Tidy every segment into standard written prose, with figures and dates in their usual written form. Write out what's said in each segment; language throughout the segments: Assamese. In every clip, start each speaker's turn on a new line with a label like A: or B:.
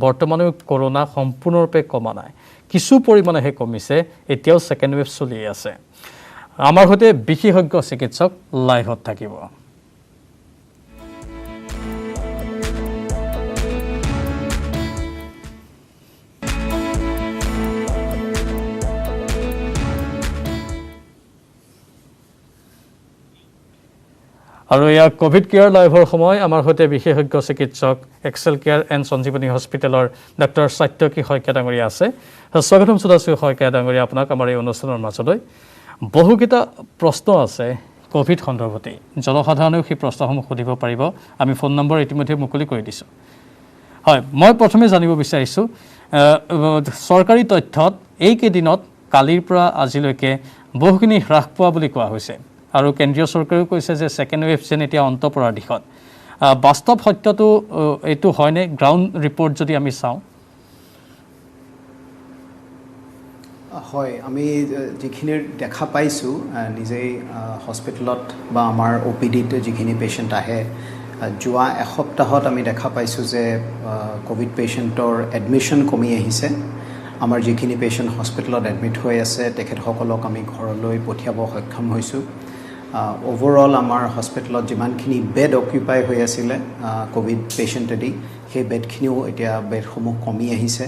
A: বৰ্তমানেও কৰোনা সম্পূৰ্ণৰূপে কমা নাই কিছু পৰিমাণেহে কমিছে এতিয়াও সেকেন্ড ওয়েভ চলি আছে আমাৰ হতে বিশেষজ্ঞ চিকিৎসক লাইভত থাকিব আৰু ইয়া কোভিড কেয়াৰ লাইভৰ সময় আমাৰ হতে বিশেষজ্ঞ চিকিৎসক এক্সেল কেয়াৰ এণ্ড সঞ্জীৱনী হস্পিটেলৰ ডক্টৰ সত্যকী শইকীয়া ডাঙৰীয়া আছে স্বাগতম জনাইছো শইকীয়া ডাঙৰীয়া আপোনাক আমাৰ এই অনুষ্ঠানৰ মাজলৈ বহুকেইটা প্ৰশ্ন আছে কোভিড সন্দৰ্ভতে জনসাধাৰণেও সেই প্ৰশ্নসমূহ সুধিব পাৰিব আমি ফোন নম্বৰ ইতিমধ্যে মুকলি কৰি দিছো হয় মই প্ৰথমে জানিব বিচাৰিছো চৰকাৰী তথ্যত এই কেইদিনত কালিৰ পৰা আজিলৈকে বহুখিনি হ্ৰাস পোৱা বুলি কোৱা হৈছে আৰু কেন্দ্ৰীয় চৰকাৰেও কৈছে যে সেকেন্ড ওয়েভ যেন এতিয়া অন্ত পৰাৰ দিশত বাস্তৱ সত্যটো এইটো হয়নে গ্ৰাউণ্ড ৰিপৰ্ট যদি আমি চাওঁ
B: হয় আমি যিখিনি দেখা পাইছো নিজেই হস্পিটেলত বা আমাৰ ওপিডিত যিখিনি পেশেন্ট আহে যোৱা এসপ্তাহত আমি দেখা পাইছো যে কোভিড পেশেন্টৰ এডমিশন কমি আহিছে আমাৰ যিখিনি পেশেন্ট হস্পিটেলত এডমিট হৈ আছে তেখেতসকলক আমি ঘৰলৈ পঠিয়াব সক্ষম হৈছো ওভাৰঅল আমাৰ হস্পিটেলত যিমানখিনি বেড অকুপাই হৈ আছিল কোভিড পেশেন্টেদি সেই বেডখিনিও এতিয়া বেডসমূহ কমি আহিছে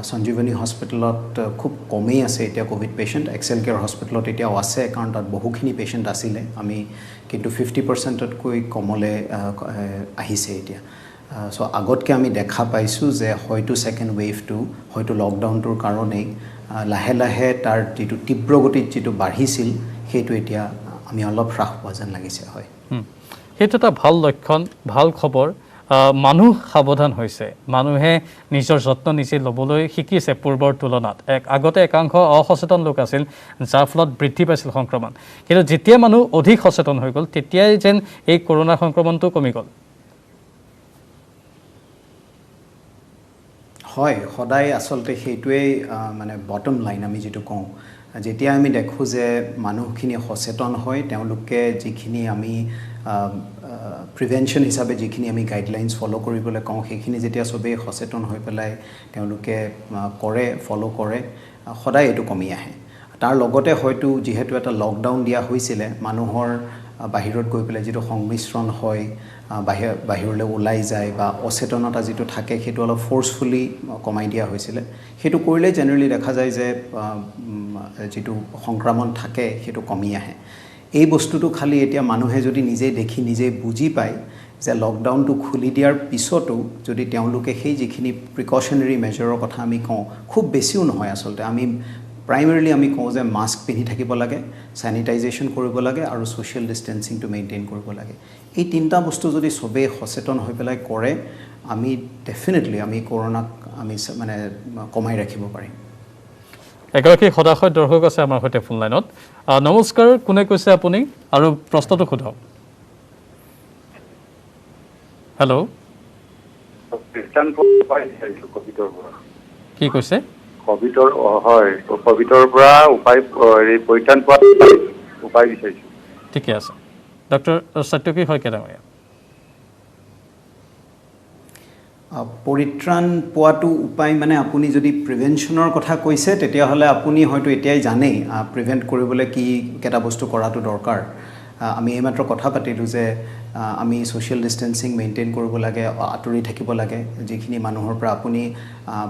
B: সঞ্জীৱনী হস্পিটেলত খুব কমেই আছে এতিয়া কোভিড পেশেন্ট এক্সেল কেয়াৰ হস্পিটেলত এতিয়াও আছে কাৰণ তাত বহুখিনি পেশেন্ট আছিলে আমি কিন্তু 50%তকৈ কমলে আহিছে এতিয়া সো আগতকৈ আমি দেখা পাইছো যে হয়তো সেকেন্ড ওয়েভটো হয়তো লকডাউনটোৰ কাৰণেই লাহে লাহে তাৰ যিটো তীব্ৰ গতিত যিটো বাঢ়িছিল সেইটো এতিয়া আমি অলপ হ্ৰাস পোৱা যেন লাগিছে হয়
A: সেইটো এটা ভাল লক্ষণ ভাল খবৰ মানুহ সাৱধান হৈছে মানুহে নিজৰ যত্ন নিজে ল'বলৈ শিকিছে পূৰ্বৰ তুলনাত আগতে একাংশ অসচেতন লোক আছিল যাৰ ফলত বৃদ্ধি পাইছিল সংক্ৰমণ কিন্তু যেতিয়া মানুহ অধিক সচেতন হৈ গ'ল তেতিয়াই যেন এই কৰোনা সংক্ৰমণটো কমি গ'ল
B: হয় সদায় আসলতে সেইটোৱেই মানে বটম লাইন আমি যেটো কওঁ যেতিয়া আমি দেখো যে মানুহখিনি সচেতন হয় তেওঁলোকে যিখিনি আমি প্ৰিভেনশন হিচাপে যিখিনি আমি গাইডলাইনছ ফলো কৰিবলৈ কওঁ সেইখিনি যেতিয়া সবে সচেতন হৈ পেলাই তেওঁলোকে কৰে ফলো কৰে সদায় এটো কমি আহে তাৰ লগতে হয়তো যেহেতু এটা লকডাউন দিয়া হৈছিল মানুহৰ বাহিৰত গৈ পেলাই যেটো সংমিশ্ৰণ হয় বাহিৰলৈ ওলাই যায় বা অচেতনতা যেটো থাকে সেইটো অলপ ফোৰ্সফুলি কমাই দিয়া হৈছিল সেইটো কৰিলে জেনাৰেলি দেখা যায় যে যেটো সংক্ৰমণ থাকে সেইটো কমি আহে এই বস্তুটো খালি এতিয়া মানুহে যদি নিজে দেখি নিজে বুজি পায় যে লকডাউনটো খুলি দিয়াৰ পিছতো যদি তেওঁলোকে সেই যিখিনি প্ৰিকশনাৰী মেজাৰৰ কথা আমি কওঁ খুব বেছিও নহয় আসলতে আমি primarily আমি কওঁ যে মাস্ক পিন্ধি থাকিব লাগে স্যানিটাইজেশন কৰিব লাগে আৰু সোশ্যাল ডিসটেন্সিংটো মেইনটেইন কৰিব লাগে এই তিনটা বস্তু যদি সবে সচেতন হৈ পেলাই কৰে আমি ডেফিনেটলি আমি কৰোনা আমি মানে কমাই ৰাখিব পাৰিম
A: এগৰাকী সদাশয় দৰ্শক আছে আমাৰ সৈতে ফোন লাইনত নমস্কাৰ কোনে কৈছে আপুনি আৰু প্ৰশ্নটো সোধক হেল্ল' কি কৈছে
C: কোভিডৰ হয় কোভিডৰ পৰা উপায় পৰিত্ৰাণ পোৱা উপায় বিচাৰিছো
A: ঠিক আছে ডক্টৰ সত্যকী শইকীয়া ডাঙৰীয়া
B: পৰিত্ৰাণ পোৱাটো উপায় মানে আপুনি যদি প্ৰিভেনশনৰ কথা কৈছে তেতিয়া হলে আপুনি হয়তো এতিয়াই জানে প্ৰিভেন্ট কৰিবলৈ কি কেটা বস্তু কৰাটো দৰকাৰ আমি এইমাত্ৰ কথা পাতিলো যে আমি সোশ্যাল ডিসটেন্সিং মেইনটেইন কৰিব লাগে আঁতৰি থাকিব লাগে যিখিনি মানুহৰ পৰা আপুনি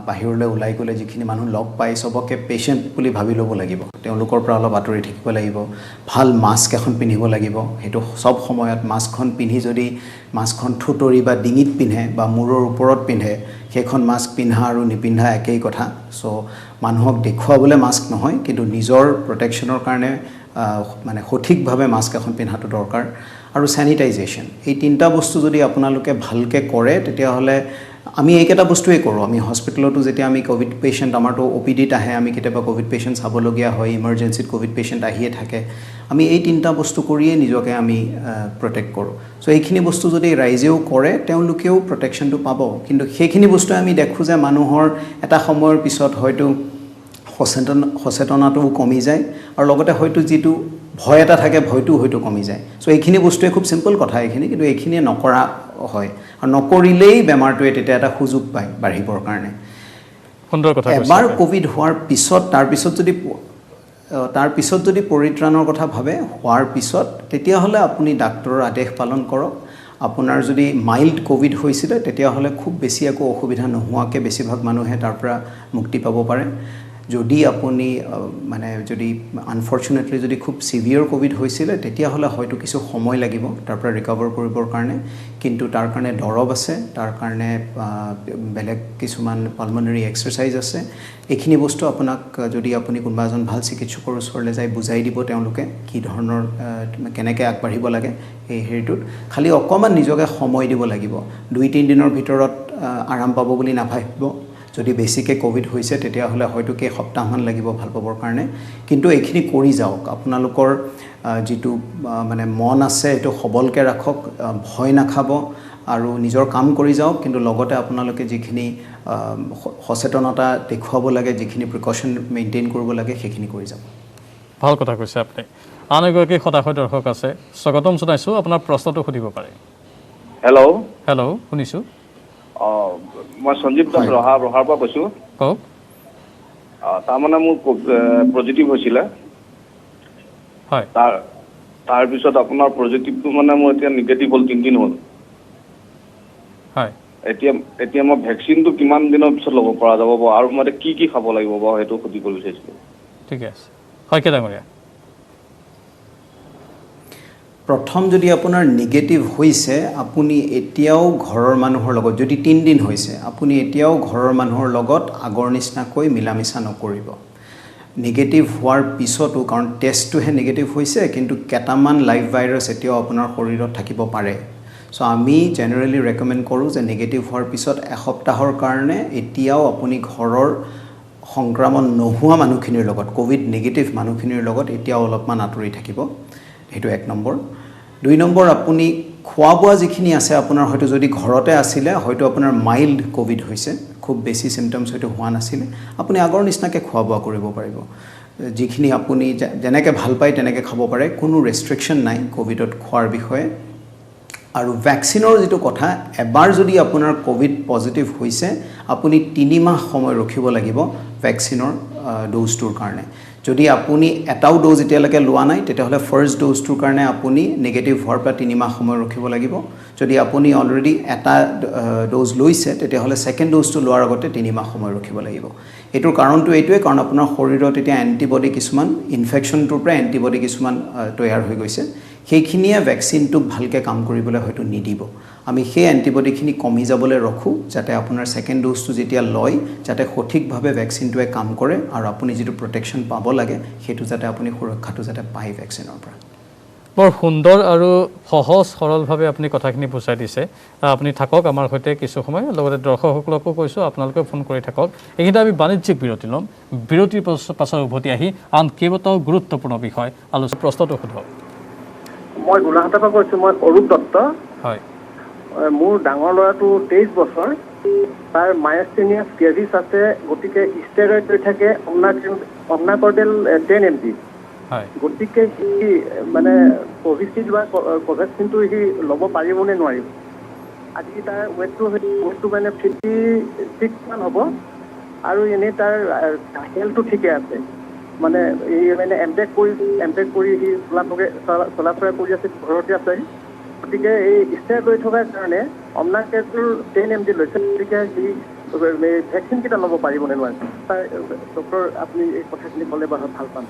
B: বাহিৰলৈ ওলাই গলে যিখিনি মানুহ লগ পাই সবকে পেশেন্ট বুলি ভাবি ল'ব লাগিব তেওঁলোকৰ পৰা অলপ আঁতৰি থাকিব লাগিব ভাল মাস্ক এখন পিন্ধিব লাগিব হেতু সব সময়ত মাস্কখন পিন্ধি যদি মাস্কখন ঠুটৰি বা ডিঙিত পিন্ধে বা মূৰৰ ওপৰত পিন্ধে সেইখন মাস্ক পিন্ধা আৰু নিপিন্ধা একেই কথা সো মানুহক দেখুৱাবলৈ মাস্ক নহয় কিন্তু নিজৰ প্ৰটেকচনৰ কাৰণে মানে সঠিকভাৱে মাস্ক এখন পিন্ধাটো দৰকাৰ আৰু স্যানিটাইজেশন এই তিনটা বস্তু যদি আপোনালোকে ভালকে কৰে তেতিয়া হলে আমি এইকেটা বস্তুই কৰো আমি হস্পিটেলতো যেতিয়া আমি কোভিড পেশেন্ট আমাৰটো ওপিডিত আহে আমি কেতিয়াবা কোভিড পেশেন্ট চাবলগীয়া হয় ইমাৰ্জেন্সিত কোভিড পেশেন্ট আহিয়ে থাকে আমি এই তিনটা বস্তু কৰিয়ে নিজকে আমি প্ৰটেক্ট কৰো সো এইখিনি বস্তু যদি ৰাইজেও কৰে তেওঁলোকেও প্ৰটেকচনটো পাব কিন্তু সেইখিনি বস্তু আমি দেখো যে মানুহৰ এটা সময়ৰ পিছত হয়তো সচেতনতাও কমি যায় আৰু লগতে হয়তো যিটো ভয় এটা থাকে ভয়টো হয়তো কমি যায় চ' এইখিনি বস্তুৱে খুব চিম্পল কথা এইখিনি কিন্তু এইখিনিয়ে নকৰা হয় আৰু নকৰিলেই বেমাৰটোৱে তেতিয়া এটা সুযোগ পায় বাঢ়িবৰ কাৰণে
A: সুন্দৰ কথা কৈছে
B: এবাৰ কোভিড হোৱাৰ পিছত তাৰ পিছত যদি পৰিত্ৰাণৰ কথা ভাবে হোৱাৰ পিছত তেতিয়াহ'লে আপুনি ডাক্তৰৰ আদেশ পালন কৰক আপোনাৰ যদি মাইল্ড কোভিড হৈছিলে তেতিয়াহ'লে খুব বেছি একো অসুবিধা নোহোৱাকৈ বেছিভাগ মানুহে তাৰ পৰা মুক্তি পাব পাৰে যদি আপুনি মানে যদি আনফৰ্চুনেটলি যদি খুব সিভিয়াৰ কোভিড হৈছিলে তেতিয়াহ'লে হয়তো কিছু সময় লাগিব তাৰ পৰা ৰিকভাৰ কৰিবৰ কাৰণে কিন্তু তাৰ কাৰণে দৰৱ আছে তাৰ কাৰণে বেলেগ কিছুমান পালমনাৰী এক্সাৰচাইজ আছে এইখিনি বস্তু আপোনাক যদি আপুনি কোনোবা এজন ভাল চিকিৎসকৰ ওচৰলৈ যায় বুজাই দিব তেওঁলোকে কি ধৰণৰ কেনেকৈ আগবাঢ়িব লাগে এই হেৰিটোত খালি অকণমান নিজকে সময় দিব লাগিব 2-3 দিনৰ ভিতৰত আৰাম পাব বুলি নাভাবিব যদি বেছিকৈ কোভিড হৈছে তেতিয়াহ'লে হয়তো সপ্তাহমান লাগিব ভাল পাবৰ কাৰণে কিন্তু এইখিনি কৰি যাওক আপোনালোকৰ যিটো মানে মন আছে এইটো সবলকৈ ৰাখক ভয় নাখাব আৰু নিজৰ কাম কৰি যাওক কিন্তু লগতে আপোনালোকে যিখিনি সচেতনতা দেখুৱাব লাগে যিখিনি প্ৰিকশ্যন মেইনটেইন কৰিব লাগে সেইখিনি কৰি যাব
A: ভাল কথা কৈছে আপুনি আন এগৰাকী হতাশৰ দৰ্শক আছে স্বাগতম জনাইছোঁ আপোনাৰ প্ৰশ্নটো সুধিব পাৰে হেল্ল' শুনিছোঁ
D: মই সঞ্জীৱ দাস ৰহাৰ পৰা কৈছোঁ
A: কওক
D: তাৰমানে মোৰ পজিটিভ হৈছিলে
A: হয়
D: তাৰপিছত আপোনাৰ পজিটিভটো মানে মোৰ এতিয়া নিগেটিভ হ'ল 3 দিন হ'ল
A: হয়
D: এতিয়া মই ভেকচিনটো কিমান দিনৰ পিছত ল'ব পৰা যাব আৰু মই কি খাব লাগিব বাৰু সেইটো সুধিব বিচাৰিছিলোঁ
A: ঠিকে আছে হয় ডাঙৰীয়া
B: প্ৰথম যদি আপোনাৰ নিগেটিভ হৈছে আপুনি এতিয়াও ঘৰৰ মানুহৰ লগত যদি 3 দিন হৈছে আপুনি এতিয়াও ঘৰৰ মানুহৰ লগত আগৰ নিচিনাকৈ মিলামিছা নকৰিব নিগেটিভ হোৱাৰ পিছতো কাৰণ টেষ্টটোহে নিগেটিভ হৈছে কিন্তু কেইটামান লাইভ ভাইৰাছ এতিয়াও আপোনাৰ শৰীৰত থাকিব পাৰে চ' আমি জেনেৰেলি ৰেকমেণ্ড কৰোঁ যে নিগেটিভ হোৱাৰ পিছত এসপ্তাহৰ কাৰণে এতিয়াও আপুনি ঘৰৰ সংক্ৰমণ নোহোৱা মানুহখিনিৰ লগত কোভিড নিগেটিভ মানুহখিনিৰ লগত এতিয়াও অলপমান আঁতৰি থাকিব সেইটো 1 নম্বৰ 2 নম্বৰ আপুনি খোৱা বোৱা যিখিনি আছে আপোনাৰ হয়তো যদি ঘৰতে আছিলে হয়তো আপোনাৰ মাইল্ড কোভিড হৈছে খুব বেছি সিম্পটমছ হয়তো হোৱা নাছিলে আপুনি আগৰ নিচিনাকৈ খোৱা বোৱা কৰিব পাৰিব যিখিনি আপুনি যেনেকৈ ভাল পায় তেনেকৈ খাব পাৰে কোনো ৰেষ্ট্ৰিকশ্যন নাই কোভিডত খোৱাৰ বিষয়ে আৰু ভেকচিনৰ যিটো কথা এবাৰ যদি আপোনাৰ কোভিড পজিটিভ হৈছে আপুনি 3 মাহ সময় ৰখিব লাগিব ভেকচিনৰ ড'জটোৰ কাৰণে যদি আপুনি এটাও ড'জ এতিয়ালৈকে লোৱা নাই তেতিয়াহ'লে ফাৰ্ষ্ট ড'জটোৰ কাৰণে আপুনি নিগেটিভ হোৱাৰ পৰা 3 মাহ সময় ৰখিব লাগিব যদি আপুনি অলৰেডি এটা ড'জ লৈছে তেতিয়াহ'লে ছেকেণ্ড ড'জটো লোৱাৰ আগতে 3 মাহ সময় ৰখিব লাগিব এইটোৰ কাৰণটো এইটোৱে কাৰণ আপোনাৰ শৰীৰত এতিয়া এণ্টিবডি কিছুমান ইনফেকশ্যনটোৰ পৰা এণ্টিবডি কিছুমান তৈয়াৰ হৈ গৈছে সেইখিনিয়ে ভেকচিনটোক ভালকৈ কাম কৰিবলৈ হয়তো নিদিব আমি সেই এণ্টিবডিখিনি কমি যাবলৈ ৰখোঁ যাতে আপোনাৰ ছেকেণ্ড ড'জটো যেতিয়া লয় যাতে সঠিকভাৱে ভেকচিনটোৱে কাম কৰে আৰু আপুনি যিটো প্ৰটেকশ্যন পাব লাগে সেইটো যাতে আপুনি সুৰক্ষাটো যাতে পায় ভেকচিনৰ পৰা
A: বৰ সুন্দৰ আৰু সহজ সৰলভাৱে আপুনি কথাখিনি বুজাই দিছে আপুনি থাকক আমাৰ সৈতে কিছু সময় লগতে দৰ্শকসকলকো কৈছোঁ আপোনালোকে ফোন কৰি থাকক এইখিনিতে আমি বাণিজ্যিক বিৰতি ল'ম বিৰতিৰ পাছত উভতি আহি আন কেইবাটাও গুৰুত্বপূৰ্ণ বিষয় আলোচনা প্ৰশ্নটো সোধক
E: মই গোলাঘাটৰ পৰা কৈছোঁ মই অৰূপ দত্ত
A: হয়
E: মোৰ ডাঙৰ ল'ৰাটো 23 বছৰ তাৰ মায়াস্থেনিয়াছ গ্ৰেভিছ আছে গতিকে ষ্টেৰইড লৈ থাকে অমনাকৰ্ডেল 10 mg
A: হয়
E: গতিকে সি মানে কোভিচিল্ড বা কোভেক্সিনটো সি ল'ব পাৰিব নে নোৱাৰিব আজি তাৰ ৱেটটো মানে 56 মান হ'ব আৰু এনেই তাৰ হেল্থটো ঠিকে আছে মানে এই মানে এমটেক কৰি সি চলাফুৰা কৰি আছে ঘৰতে আছে গতিকে এই ষ্টেৰইড লৈ থকাৰ কাৰণে অমনাকৰ্ডেল 10 mg লৈছে গতিকে সি ভেকচিন কেইটা ল'ব পাৰিবনে নোৱাৰে তাৰ ডক্টৰ আপুনি এই কথাখিনি ক'লে বাৰু ভাল পাম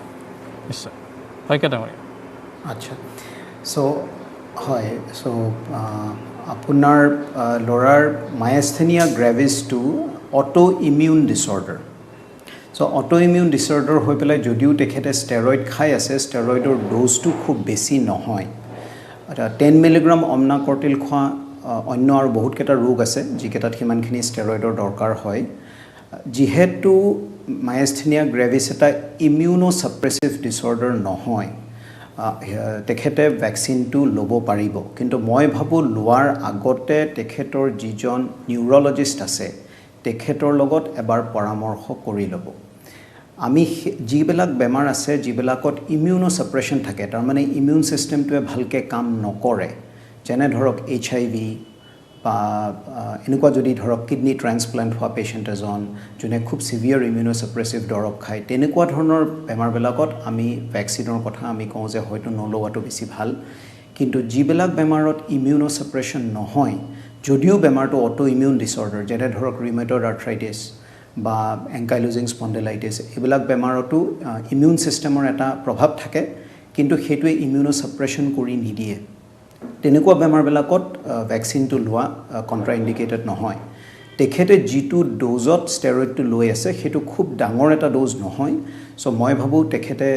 A: নিশ্চয় হয় ডাঙৰীয়া
B: আচ্ছা চ' আপোনাৰ ল'ৰাৰ মায়াস্থেনিয়া গ্ৰেভিছটো অটো ইমিউন ডিছঅৰ্ডাৰ চ' অটো ইমিউন ডিছঅৰ্ডাৰ হৈ পেলাই যদিও তেখেতে ষ্টেৰইড খাই আছে ষ্টেৰইডৰ ড'জটো খুব বেছি নহয় 10 মিলিগ্ৰাম অমনাকৰ্টিল খোৱা অন্য আৰু বহুতকেইটা ৰোগ আছে যিকেইটাত সিমানখিনি ষ্টেৰইডৰ দৰকাৰ হয় যিহেতু মায়াস্থেনিয়া গ্ৰেভিছ এটা ইমিউনোছাপ্ৰেছিভ ডিছঅৰ্ডাৰ নহয় তেখেতে ভেকচিনটো ল'ব পাৰিব কিন্তু মই ভাবোঁ লোৱাৰ আগতে তেখেতৰ যিজন নিউৰলজিষ্ট আছে তেখেতৰ লগত এবাৰ পৰামৰ্শ কৰি ল'ব আমি যিবিলাক বেমাৰ আছে যিবিলাকত ইমিউনো ছাপ্ৰেশ্যন থাকে তাৰমানে ইমিউন ছিষ্টেমটোৱে ভালকৈ কাম নকৰে যেনে ধৰক HIV বা এনেকুৱা যদি ধৰক কিডনি ট্ৰান্সপ্লাণ্ট হোৱা পেচেণ্ট এজন যোনে খুব চিভিয়াৰ ইমিউনো ছাপ্ৰেছিভ দৰৱ খায় তেনেকুৱা ধৰণৰ বেমাৰবিলাকত আমি ভেকচিনৰ কথা আমি কওঁ যে হয়তো নলোৱাটো বেছি ভাল কিন্তু যিবিলাক বেমাৰত ইমিউনো ছাপ্ৰেশ্যন নহয় যদিও বেমাৰটো অটো ইমিউন ডিছঅৰ্ডাৰ যেনে ধৰক ৰুমেটইড আৰ্থ্ৰাইটিছ বা এংকাইলোজিং স্পণ্ডিলাইটিছ এইবিলাক বেমাৰতো ইমিউন ছিষ্টেমৰ এটা প্ৰভাৱ থাকে কিন্তু সেইটোৱে ইমিউনো ছাপ্ৰেশ্যন কৰি নিদিয়ে তেনেকুৱা বেমাৰবিলাকত ভেকচিনটো লোৱা কণ্ট্ৰা ইণ্ডিকেটেড নহয় তেখেতে যিটো ড'জত ষ্টেৰইডটো লৈ আছে সেইটো খুব ডাঙৰ এটা ড'জ নহয় চ' মই ভাবোঁ তেখেতে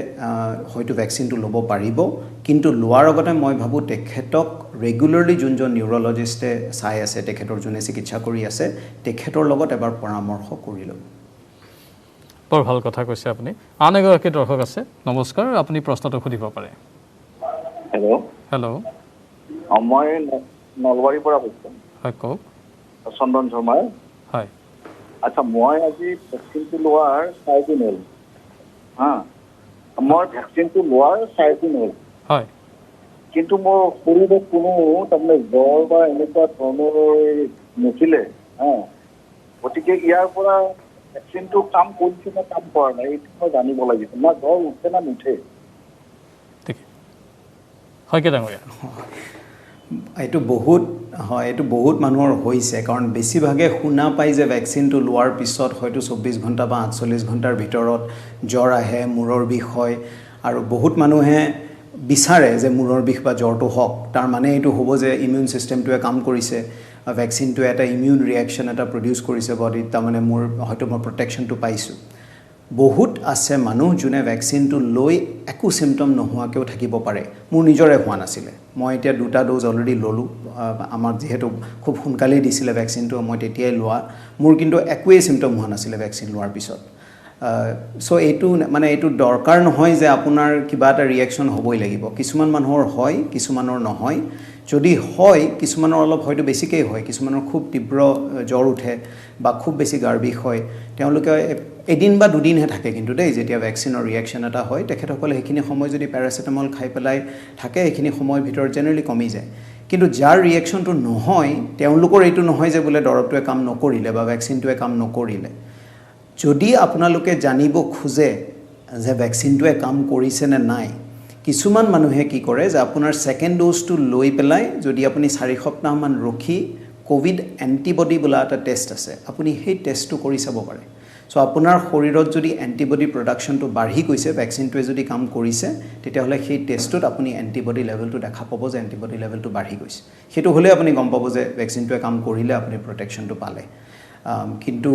B: হয়তো ভেকচিনটো ল'ব পাৰিব কিন্তু লোৱাৰ আগতে মই ভাবোঁ তেখেতক ৰেগুলাৰলি যোনজন নিউৰলজিষ্টে চাই আছে তেখেতৰ যোনে চিকিৎসা কৰি আছে তেখেতৰ লগত এবাৰ পৰামৰ্শ কৰি ল'ব
A: বৰ ভাল কথা কৈছে আপুনি আন এগৰাকী দৰ্শক আছে নমস্কাৰ আপুনি প্ৰশ্নটো সুধিব পাৰে হেল্ল'
F: মই নলবাৰীৰ পৰা কৈছোঁ
A: হয় কওক
F: চন্দন শৰ্মাই
A: হয়
F: আচ্ছা মই আজি ভেকচিনটো লোৱাৰ 4 দিন হ'ল মই ভেকচিনটো লোৱাৰ 4 দিন হ'ল
A: হয়
F: কিন্তু মোৰ শৰীৰত কোনো তাৰমানে জ্বৰ বা এনেকুৱা ধৰণৰ নুঠিলে গতিকে ইয়াৰ পৰা ভেকচিনটো কাম কৰিছে নে কাম কৰা নাই এইটো মই জানিব লাগিছিল না জ্বৰ উঠে না নুঠে
A: ঠিকে হয় কি ডাঙৰীয়া
B: এইটো বহুত মানুহৰ হৈছে কাৰণ বেছিভাগে শুনা পায় যে ভেকচিনটো লোৱাৰ পিছত হয়তো 24 ঘণ্টা বা 48 ঘণ্টাৰ ভিতৰত জ্বৰ আহে মূৰৰ বিষ হয় আৰু বহুত মানুহে বিচাৰে যে মূৰৰ বিষ বা জ্বৰটো হওক তাৰ মানে এইটো হ'ব যে ইমিউন ছিষ্টেমটোৱে কাম কৰিছে ভেকচিনটোৱে এটা ইমিউন ৰিয়েকশ্যন এটা প্ৰডিউচ কৰিছে বডিত তাৰমানে মোৰ হয়তো মই প্ৰটেকশ্যনটো পাইছোঁ বহুত আছে মানুহ যোনে ভেকচিনটো লৈ একো চিমটম নোহোৱাকৈও থাকিব পাৰে মোৰ নিজৰে হোৱা নাছিলে মই এতিয়া 2টা ড'জ অলৰেডি ল'লোঁ আমাক যিহেতু খুব সোনকালেই দিছিলে ভেকচিনটো মই তেতিয়াই লোৱা মোৰ কিন্তু একোৱেই চিমটম হোৱা নাছিলে ভেকচিন লোৱাৰ পিছত চ' এইটো দৰকাৰ নহয় যে আপোনাৰ কিবা এটা ৰিয়েকশ্যন হ'বই লাগিব কিছুমান মানুহৰ হয় কিছুমানৰ নহয় যদি হয় কিছুমানৰ অলপ হয়তো বেছিকৈ হয় কিছুমানৰ খুব তীব্ৰ জ্বৰ উঠে বা খুব বেছি গাৰ বিষ হয় তেওঁলোকে এদিন বা দুদিনহে থাকে কিন্তু দেই যেতিয়া ভেকচিনৰ ৰিয়েকশ্যন এটা হয় তেখেতসকলে সেইখিনি সময় যদি পেৰাচিটামল খাই পেলাই থাকে সেইখিনি সময়ৰ ভিতৰত জেনেৰেলি কমি যায় কিন্তু যাৰ ৰিয়েকশ্যনটো নহয় তেওঁলোকৰ এইটো নহয় যে বোলে দৰৱটোৱে কাম নকৰিলে বা ভেকচিনটোৱে কাম নকৰিলে যদি আপোনালোকে জানিব খোজে যে ভেকচিনটোৱে কাম কৰিছে নে নাই কিছুমান মানুহে কি কৰে যে আপোনাৰ ছেকেণ্ড ড'জটো লৈ পেলাই যদি আপুনি 4 সপ্তাহমান ৰখি কোভিড এণ্টিবডি বোলা এটা টেষ্ট আছে আপুনি সেই টেষ্টটো কৰি চাব পাৰে চ' আপোনাৰ শৰীৰত যদি এণ্টিবডি প্ৰডাকশ্যনটো বাঢ়ি গৈছে ভেকচিনটোৱে যদি কাম কৰিছে তেতিয়াহ'লে সেই টেষ্টটোত আপুনি এণ্টিবডি লেভেলটো দেখা পাব যে এণ্টিবডি লেভেলটো বাঢ়ি গৈছে সেইটো হ'লে আপুনি গম পাব যে ভেকচিনটোৱে কাম কৰিলে আপুনি প্ৰটেকশ্যনটো পালে কিন্তু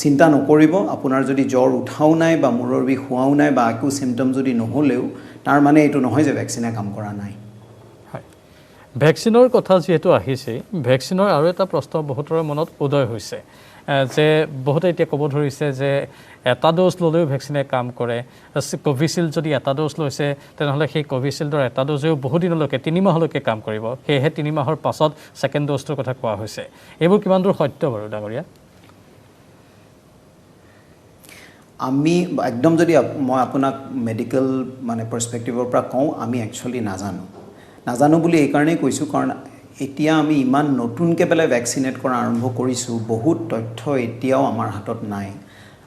B: চিন্তা নকৰিব আপোনাৰ যদি জ্বৰ উঠাও নাই বা মূৰৰ বিষ হোৱাও নাই বা একো চিমটম যদি নহ'লেও তাৰ মানে এইটো নহয় যে ভেকচিনে কাম কৰা নাই
A: হয় ভেকচিনৰ কথা যিহেতু আহিছে ভেকচিনৰ আৰু এটা প্ৰশ্ন বহুতৰে মনত উদয় হৈছে যে বহুতে এতিয়া ক'ব ধৰিছে যে এটা ড'জ ল'লেও ভেকচিনে কাম কৰে কোভিচিল্ড যদি এটা ড'জ লৈছে তেনেহ'লে সেই কোভিচিল্ডৰ এটা ড'জেও বহুদিনলৈকে 3 মাহলৈকে কাম কৰিব সেয়েহে 3 মাহৰ পাছত ছেকেণ্ড ড'জটোৰ কথা কোৱা হৈছে এইবোৰ কিমান দূৰ সত্য বাৰু ডাঙৰীয়া
B: আমি একদম যদি মই আপোনাক মেডিকেল মানে পাৰ্সপেক্টিভৰ পৰা কওঁ আমি একচুৱেলি নাজানো বুলি এই কাৰণেই কৈছোঁ কাৰণ এতিয়া আমি ইমান নতুনকৈ পেলাই ভেকচিনেট কৰা আৰম্ভ কৰিছোঁ বহুত তথ্য এতিয়াও আমাৰ হাতত নাই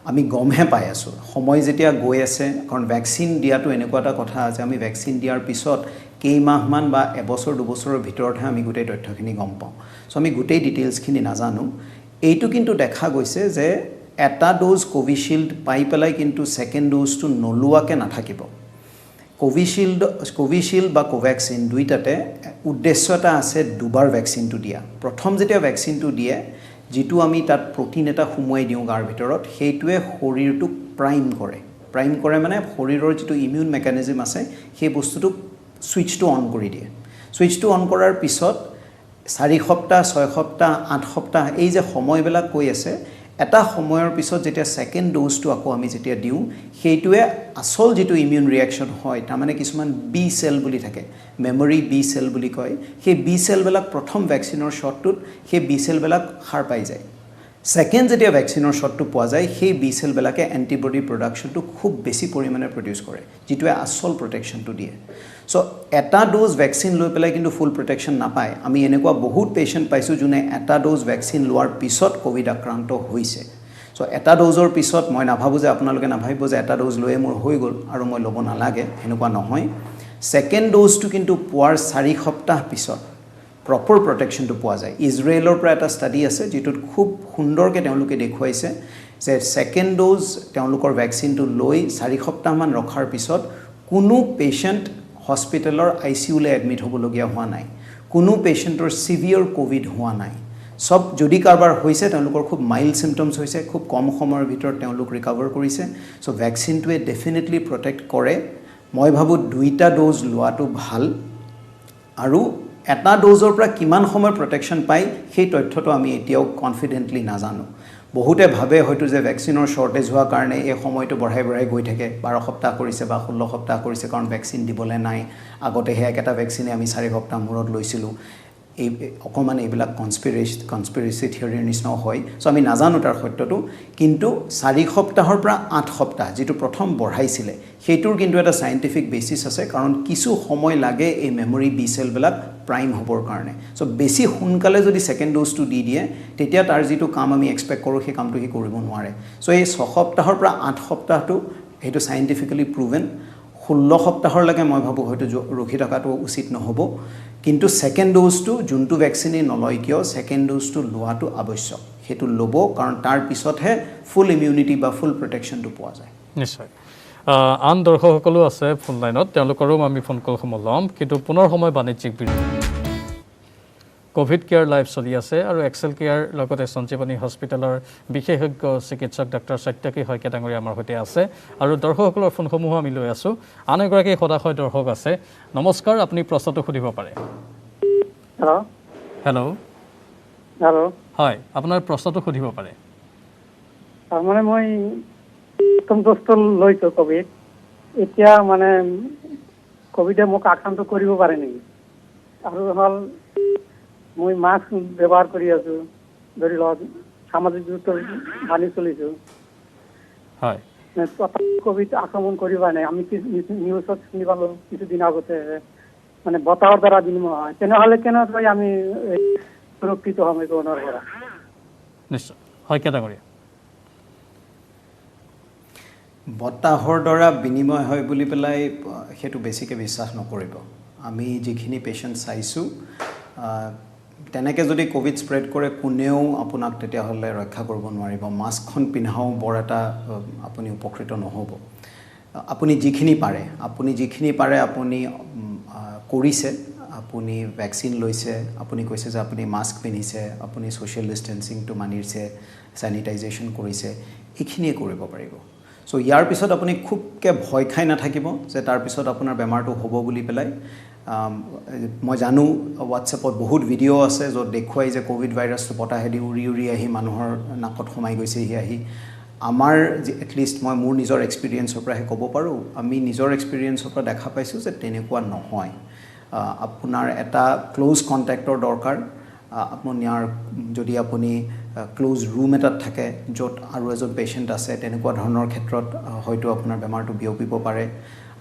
B: আমি গমহে পাই আছোঁ সময় যেতিয়া গৈ আছে কাৰণ ভেকচিন দিয়াটো এনেকুৱা এটা কথা যে আমি ভেকচিন দিয়াৰ পিছত কেইমাহমান বা এবছৰ দুবছৰৰ ভিতৰতহে আমি গোটেই তথ্যখিনি গম পাওঁ চ' আমি গোটেই ডিটেইলছখিনি নাজানো এইটো কিন্তু দেখা গৈছে যে এটা ড'জ কোভিচিল্ড পাই পেলাই কিন্তু ছেকেণ্ড ড'জটো নলোৱাকৈ নাথাকিব কোভিচিল্ড বা কোভেক্সিন দুইটাতে উদ্দেশ্য এটা আছে দুবাৰ ভেকচিনটো দিয়া প্ৰথম যেতিয়া ভেকচিনটো দিয়ে যিটো আমি তাত প্ৰটিন এটা সুমুৱাই দিওঁ গাৰ ভিতৰত সেইটোৱে শৰীৰটোক প্ৰাইম কৰে মানে শৰীৰৰ যিটো ইমিউন মেকানিজম আছে সেই বস্তুটোক ছুইচটো অন কৰি দিয়ে ছুইচটো অন কৰাৰ পিছত 4 সপ্তাহ 6 সপ্তাহ 8 সপ্তাহ এই যে সময়বিলাক কৈ আছে এটা সময়ৰ পিছত যেতিয়া ছেকেণ্ড ড'জটো আকৌ আমি যেতিয়া দিওঁ সেইটোৱে আসল যিটো ইমিউন ৰিয়েকশ্যন হয় তাৰমানে কিছুমান বি চেল বুলি থাকে মেমৰি বি চেল বুলি কয় সেই বি চেলবিলাক প্ৰথম ভেকচিনৰ শ্বটটোত সেই বি চেলবিলাক সাৰ পাই যায় ছেকেণ্ড যেতিয়া ভেকচিনৰ শ্বটটো পোৱা যায় সেই বি চেলবিলাকে এণ্টিবডি প্ৰডাকশ্যনটো খুব বেছি পৰিমাণে প্ৰডিউচ কৰে যিটোৱে আচল প্ৰটেকশ্যনটো দিয়ে চ' এটা ড'জ ভেকচিন লৈ পেলাই কিন্তু ফুল প্ৰটেকশ্যন নাপায় আমি এনেকুৱা বহুত পেচেণ্ট পাইছোঁ যোনে এটা ড'জ ভেকচিন লোৱাৰ পিছত ক'ভিড আক্ৰান্ত হৈছে চ' এটা ড'জৰ পিছত মই নাভাবোঁ যে আপোনালোকে নাভাবিব যে এটা ড'জ লৈয়ে মোৰ হৈ গ'ল আৰু মই ল'ব নালাগে সেনেকুৱা নহয় ছেকেণ্ড ড'জটো কিন্তু পোৱাৰ 4 সপ্তাহ পিছত প্ৰপাৰ প্ৰটেকশ্যনটো পোৱা যায় ইজৰাইলৰ পৰা এটা ষ্টাডি আছে যিটোত খুব সুন্দৰকৈ তেওঁলোকে দেখুৱাইছে যে ছেকেণ্ড ড'জ তেওঁলোকৰ ভেকচিনটো লৈ 4 সপ্তাহমান ৰখাৰ পিছত কোনো পেচেণ্ট হস্পিটেলৰ ICUলৈ এডমিট হ'বলগীয়া হোৱা নাই কোনো পেচেণ্টৰ চিভিয়াৰ ক'ভিড হোৱা নাই সব যদি কাৰোবাৰ হৈছে তেওঁলোকৰ খুব মাইল্ড চিম্পটমছ হৈছে খুব কম সময়ৰ ভিতৰত তেওঁলোক ৰিকভাৰ কৰিছে চ' ভেকচিনটোৱে ডেফিনেটলি প্ৰটেক্ট কৰে মই ভাবোঁ 2টা ড'জ লোৱাটো ভাল আৰু এটা ড'জৰ পৰা কিমান সময় প্ৰটেকশ্যন পায় সেই তথ্যটো আমি এতিয়াও কনফিডেণ্টলি নাজানো বহুতে ভাবে হয়তো যে ভেকচিনৰ শ্বৰ্টেজ হোৱাৰ কাৰণে এই সময়টো বঢ়াই গৈ থাকে 12 সপ্তাহ কৰিছে বা 16 সপ্তাহ কৰিছে কাৰণ ভেকচিন দিবলৈ নাই আগতে হে এটা ভেকচিনে আমি 4 সপ্তাহ মূৰত লৈছিলোঁ এই অকমান এইবিলাক কনস্পিৰেচি থিয়ৰীৰ নিচিনাও হয় চ' আমি নাজানো তাৰ সত্যটো কিন্তু 4 সপ্তাহৰ পৰা 8 সপ্তাহ যিটো প্ৰথম বঢ়াইছিলে সেইটোৰ কিন্তু এটা সাইন্টিফিক বেচিছ আছে কাৰণ কিছু সময় লাগে এই মেমৰি বি চেলবিলাক প্ৰাইম হ'বৰ কাৰণে চ' বেছি সোনকালে যদি ছেকেণ্ড ড'জটো দি দিয়ে তেতিয়া তাৰ যিটো কাম আমি এক্সপেক্ট কৰোঁ সেই কামটো সি কৰিব নোৱাৰে চ' এই 6 সপ্তাহৰ পৰা 8 সপ্তাহটো সেইটো সাইন্টিফিকেলি প্ৰুভেন 16 সপ্তাহলৈকে মই ভাবোঁ হয়তো ৰখি থকাটো উচিত নহ'ব কিন্তু ছেকেণ্ড ড'জটো যোনটো ভেকচিনে নলয় কিয় ছেকেণ্ড ড'জটো লোৱাটো আৱশ্যক সেইটো ল'ব কাৰণ তাৰ পিছতহে ফুল ইমিউনিটি বা ফুল প্ৰটেকশ্যনটো পোৱা যায়
A: নিশ্চয় আন দৰ্শকসকলো আছে ফোন লাইনত তেওঁলোকৰো আমি ফোন কলসমূহ ল'ম কিন্তু পুনৰ সময় বাণিজ্যিক বিৰতি কোভিড কেয়াৰ লাইভ চলি আছে আৰু এক্সেল কেয়াৰ লগতে সঞ্জীৱনী হস্পিটেলৰ বিশেষজ্ঞ চিকিৎসক ডক্টৰ সত্যকী শইকীয়া ডাঙৰীয়া আমাৰ সৈতে আছে আৰু দৰ্শকসকলৰ ফোনসমূহ আমি লৈ আছোঁ আন এগৰাকী সদাশয় দৰ্শক আছে নমস্কাৰ আপুনি প্ৰশ্নটো সুধিব পাৰে হেল্ল' হয় আপোনাৰ প্ৰশ্নটো সুধিব পাৰে
E: তাৰমানে মই প্ৰথম ড'জটো লৈছোঁ কোভিড এতিয়া মানে কোভিডে মোক আক্ৰান্ত কৰিব পাৰে নেকি আৰু হ'ল মই মাস্ক ব্যৱহাৰ কৰি আছোঁ ধৰি লওক সামাজিক দূৰত্ব মানি চলিছোঁ
A: হয়
E: কোভিড আক্ৰমণ কৰিব নাই আমি নিউজত শুনি পালোঁ কিছুদিন আগতে মানে বতাহৰ দ্বাৰা বিনিময় হয় তেনেহ'লে কেনেকৈ আমি সুৰক্ষিত হ'ম এই কৰোণাৰ পৰা
A: নিশ্চয় শইকীয়া ডাঙৰীয়া
B: বতাহৰ দ্বাৰা বিনিময় হয় বুলি পেলাই সেইটো বেছিকৈ বিশ্বাস নকৰিব আমি যিখিনি পেচেণ্ট চাইছোঁ তেনেকৈ যদি কোভিড স্প্ৰেড কৰে কোনেও আপোনাক তেতিয়াহ'লে ৰক্ষা কৰিব নোৱাৰিব মাস্কখন পিন্ধাও বৰ এটা আপুনি উপকৃত নহ'ব আপুনি যিখিনি পাৰে আপুনি কৰিছে আপুনি ভেকচিন লৈছে আপুনি কৈছে যে আপুনি মাস্ক পিন্ধিছে আপুনি ছ'চিয়েল ডিষ্টেঞ্চিংটো মানিছে ছেনিটাইজেশ্যন কৰিছে এইখিনিয়ে কৰিব পাৰিব চ' ইয়াৰ পিছত আপুনি খুবকৈ ভয় খাই নাথাকিব যে তাৰপিছত আপোনাৰ বেমাৰটো হ'ব বুলি পেলাই মই জানো হোৱাটছএপত বহুত ভিডিঅ' আছে য'ত দেখুৱাই যে কোভিড ভাইৰাছটো বতাহেদি উৰি আহি মানুহৰ নাকত সোমাই গৈছেহি আহি আমাৰ এটলিষ্ট মই মোৰ নিজৰ এক্সপিৰিয়েঞ্চৰ পৰাহে ক'ব পাৰোঁ আমি নিজৰ এক্সপিৰিয়েঞ্চৰ পৰা দেখা পাইছোঁ যে তেনেকুৱা নহয় আপোনাৰ এটা ক্ল'জ কণ্টেক্টৰ দৰকাৰ আপোনাৰ যদি আপুনি ক্ল'জ ৰুম এটাত থাকে য'ত আৰু এজন পেচেণ্ট আছে তেনেকুৱা ধৰণৰ ক্ষেত্ৰত হয়তো আপোনাৰ বেমাৰটো বিয়পিব পাৰে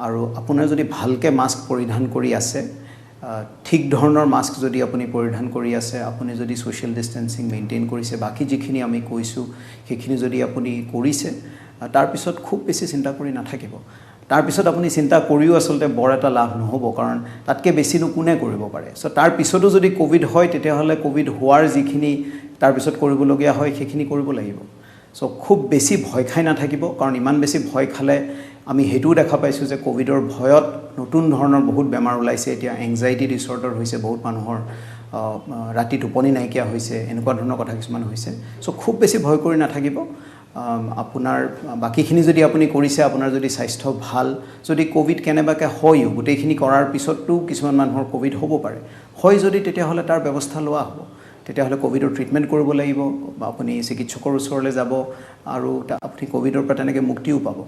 B: আৰু আপোনাৰ যদি ভালকৈ মাস্ক পৰিধান কৰি আছে ঠিক ধৰণৰ মাস্ক যদি আপুনি পৰিধান কৰি আছে আপুনি যদি ছ'চিয়েল ডিষ্টেঞ্চিং মেইনটেইন কৰিছে বাকী যিখিনি আমি কৈছোঁ সেইখিনি যদি আপুনি কৰিছে তাৰপিছত খুব বেছি চিন্তা কৰি নাথাকিব তাৰপিছত আপুনি চিন্তা কৰিও আচলতে বৰ এটা লাভ নহ'ব কাৰণ তাতকৈ বেছিনো কোনে কৰিব পাৰে চ' তাৰপিছতো যদি কোভিড হয় তেতিয়াহ'লে কোভিড হোৱাৰ যিখিনি তাৰপিছত কৰিবলগীয়া হয় সেইখিনি কৰিব লাগিব চ' খুব বেছি ভয় খাই নাথাকিব কাৰণ ইমান বেছি ভয় খালে আমি সেইটোও দেখা পাইছোঁ যে কোভিডৰ ভয়ত নতুন ধৰণৰ বহুত বেমাৰ ওলাইছে এতিয়া এংজাইটি ডিছঅৰ্ডাৰ হৈছে বহুত মানুহৰ ৰাতি টোপনি নাইকিয়া হৈছে এনেকুৱা ধৰণৰ কথা কিছুমান হৈছে চ' খুব বেছি ভয় কৰি নাথাকিব আপোনাৰ বাকীখিনি যদি আপুনি কৰিছে আপোনাৰ যদি স্বাস্থ্য ভাল যদি কোভিড কেনেবাকৈ হয়ও গোটেইখিনি কৰাৰ পিছতো কিছুমান মানুহৰ কোভিড হ'ব পাৰে হয় যদি তেতিয়াহ'লে তাৰ ব্যৱস্থা লোৱা হ'ব তেতিয়াহ'লে কোভিডৰ ট্ৰিটমেণ্ট কৰিব লাগিব বা আপুনি চিকিৎসকৰ ওচৰলৈ যাব আৰু আপুনি কোভিডৰ পৰা তেনেকৈ মুক্তিও পাব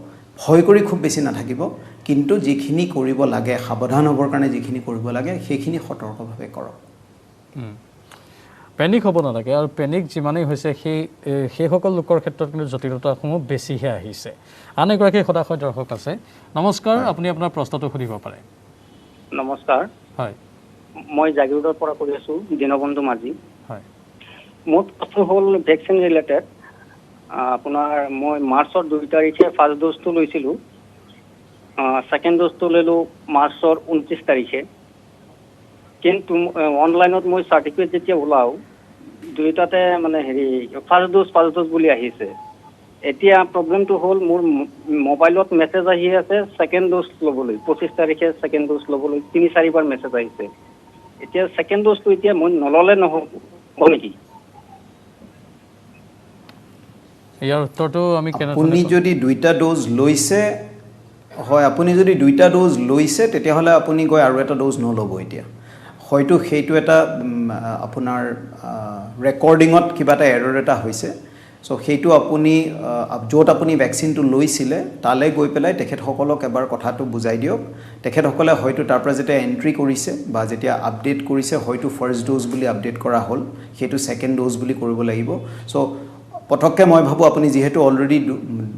B: ভয় কৰি খুব বেছি নাথাকিব কিন্তু যিখিনি কৰিব লাগে সাৱধান হ'বৰ কাৰণে যিখিনি কৰিব লাগে সেইখিনি সতৰ্কভাৱে কৰক
A: পেনিক হ'ব নালাগে আৰু পেনিক যিমানেই হৈছে সেইসকল লোকৰ ক্ষেত্ৰত কিন্তু জটিলতাসমূহ বেছিহে আহিছে। আন এগৰাকী সদাশয় দৰ্শক আছে। নমস্কাৰ, আপুনি আপোনাৰ প্ৰশ্নটো সুধিব পাৰে।
G: নমস্কাৰ,
A: হয়
G: মই জাগিৰোডৰ পৰা কৈ আছো, দীনবন্ধু মাঝি।
A: হয়
G: মোৰ প্ৰশ্ন হ'ল ভেকচিন ৰিলেটেড। আপোনাৰ মই মাৰ্চৰ 2 তাৰিখে ফাৰ্ষ্ট ড'জটো লৈছিলোঁ, ছেকেণ্ড ড'জটো ল'লোঁ মাৰ্চৰ 29 তাৰিখে। কিন্তু অনলাইনত মই চাৰ্টিফিকেট যেতিয়া ওলাওঁ, দুয়োটাতে মানে ফাৰ্ষ্ট ড'জ বুলি আহিছে। এতিয়া প্ৰব্লেমটো হ'ল মোৰ মোবাইলত মেছেজ আহি আছে ছেকেণ্ড ড'জ ল'বলৈ, 25 তাৰিখে ছেকেণ্ড ড'জ ল'বলৈ 3-4 বাৰ মেছেজ আহিছে। এতিয়া ছেকেণ্ড ড'জটো এতিয়া মই নল'লে নহ'ব নেকি?
A: ইয়াৰ উত্তৰটো আমি
B: আপুনি যদি 2টা ড'জ লৈছে, হয়, আপুনি যদি 2টা ড'জ লৈছে তেতিয়াহ'লে আপুনি গৈ আৰু এটা ড'জ নল'ব এতিয়া। হয়তো সেইটো এটা আপোনাৰ ৰেকৰ্ডিঙত কিবা এটা এৰৰ এটা হৈছে। চ' সেইটো আপুনি য'ত আপুনি ভেকচিনটো লৈছিলে তালৈ গৈ পেলাই তেখেতসকলক এবাৰ কথাটো বুজাই দিয়ক। তেখেতসকলে হয়তো তাৰ পৰা যেতিয়া এণ্ট্ৰি কৰিছে বা যেতিয়া আপডেট কৰিছে, হয়তো ফাৰ্ষ্ট ড'জ বুলি আপডেট কৰা হ'ল, সেইটো ছেকেণ্ড ড'জ বুলি কৰিব লাগিব। চ' পটককৈ মই ভাবোঁ আপুনি যিহেতু অলৰেডি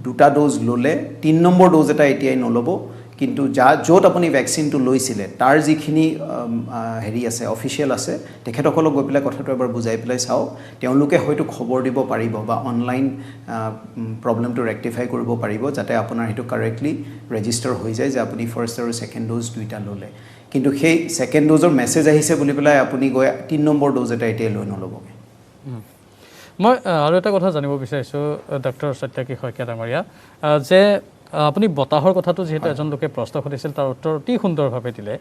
B: 2টা ড'জ ল'লে, 3 নম্বৰ ড'জ এটা এতিয়াই নল'ব। কিন্তু য'ত আপুনি ভেকচিনটো লৈছিলে তাৰ যিখিনি আছে অফিচিয়েল আছে, তেখেতসকলক গৈ পেলাই কথাটো এবাৰ বুজাই পেলাই চাওক। তেওঁলোকে হয়তো খবৰ দিব পাৰিব বা অনলাইন প্ৰব্লেমটো ৰেক্টিফাই কৰিব পাৰিব, যাতে আপোনাৰ সেইটো কাৰেক্টলি ৰেজিষ্টাৰ হৈ যায় যে আপুনি ফাৰ্ষ্ট আৰু ছেকেণ্ড ড'জ 2টা ল'লে। কিন্তু সেই ছেকেণ্ড ড'জৰ মেছেজ আহিছে বুলি পেলাই আপুনি গৈ 3 নম্বৰ ড'জ এটা এতিয়াই লৈ নল'বগৈ।
A: মই আৰু এটা কথা জানিব বিচাৰিছোঁ ডক্টৰ সত্যকী শইকীয়া ডাঙৰীয়া, যে আপুনি বতাহৰ কথাটো যিহেতু এজন লোকে প্ৰশ্ন সুধিছিল, তাৰ উত্তৰ অতি সুন্দৰভাৱে দিলে।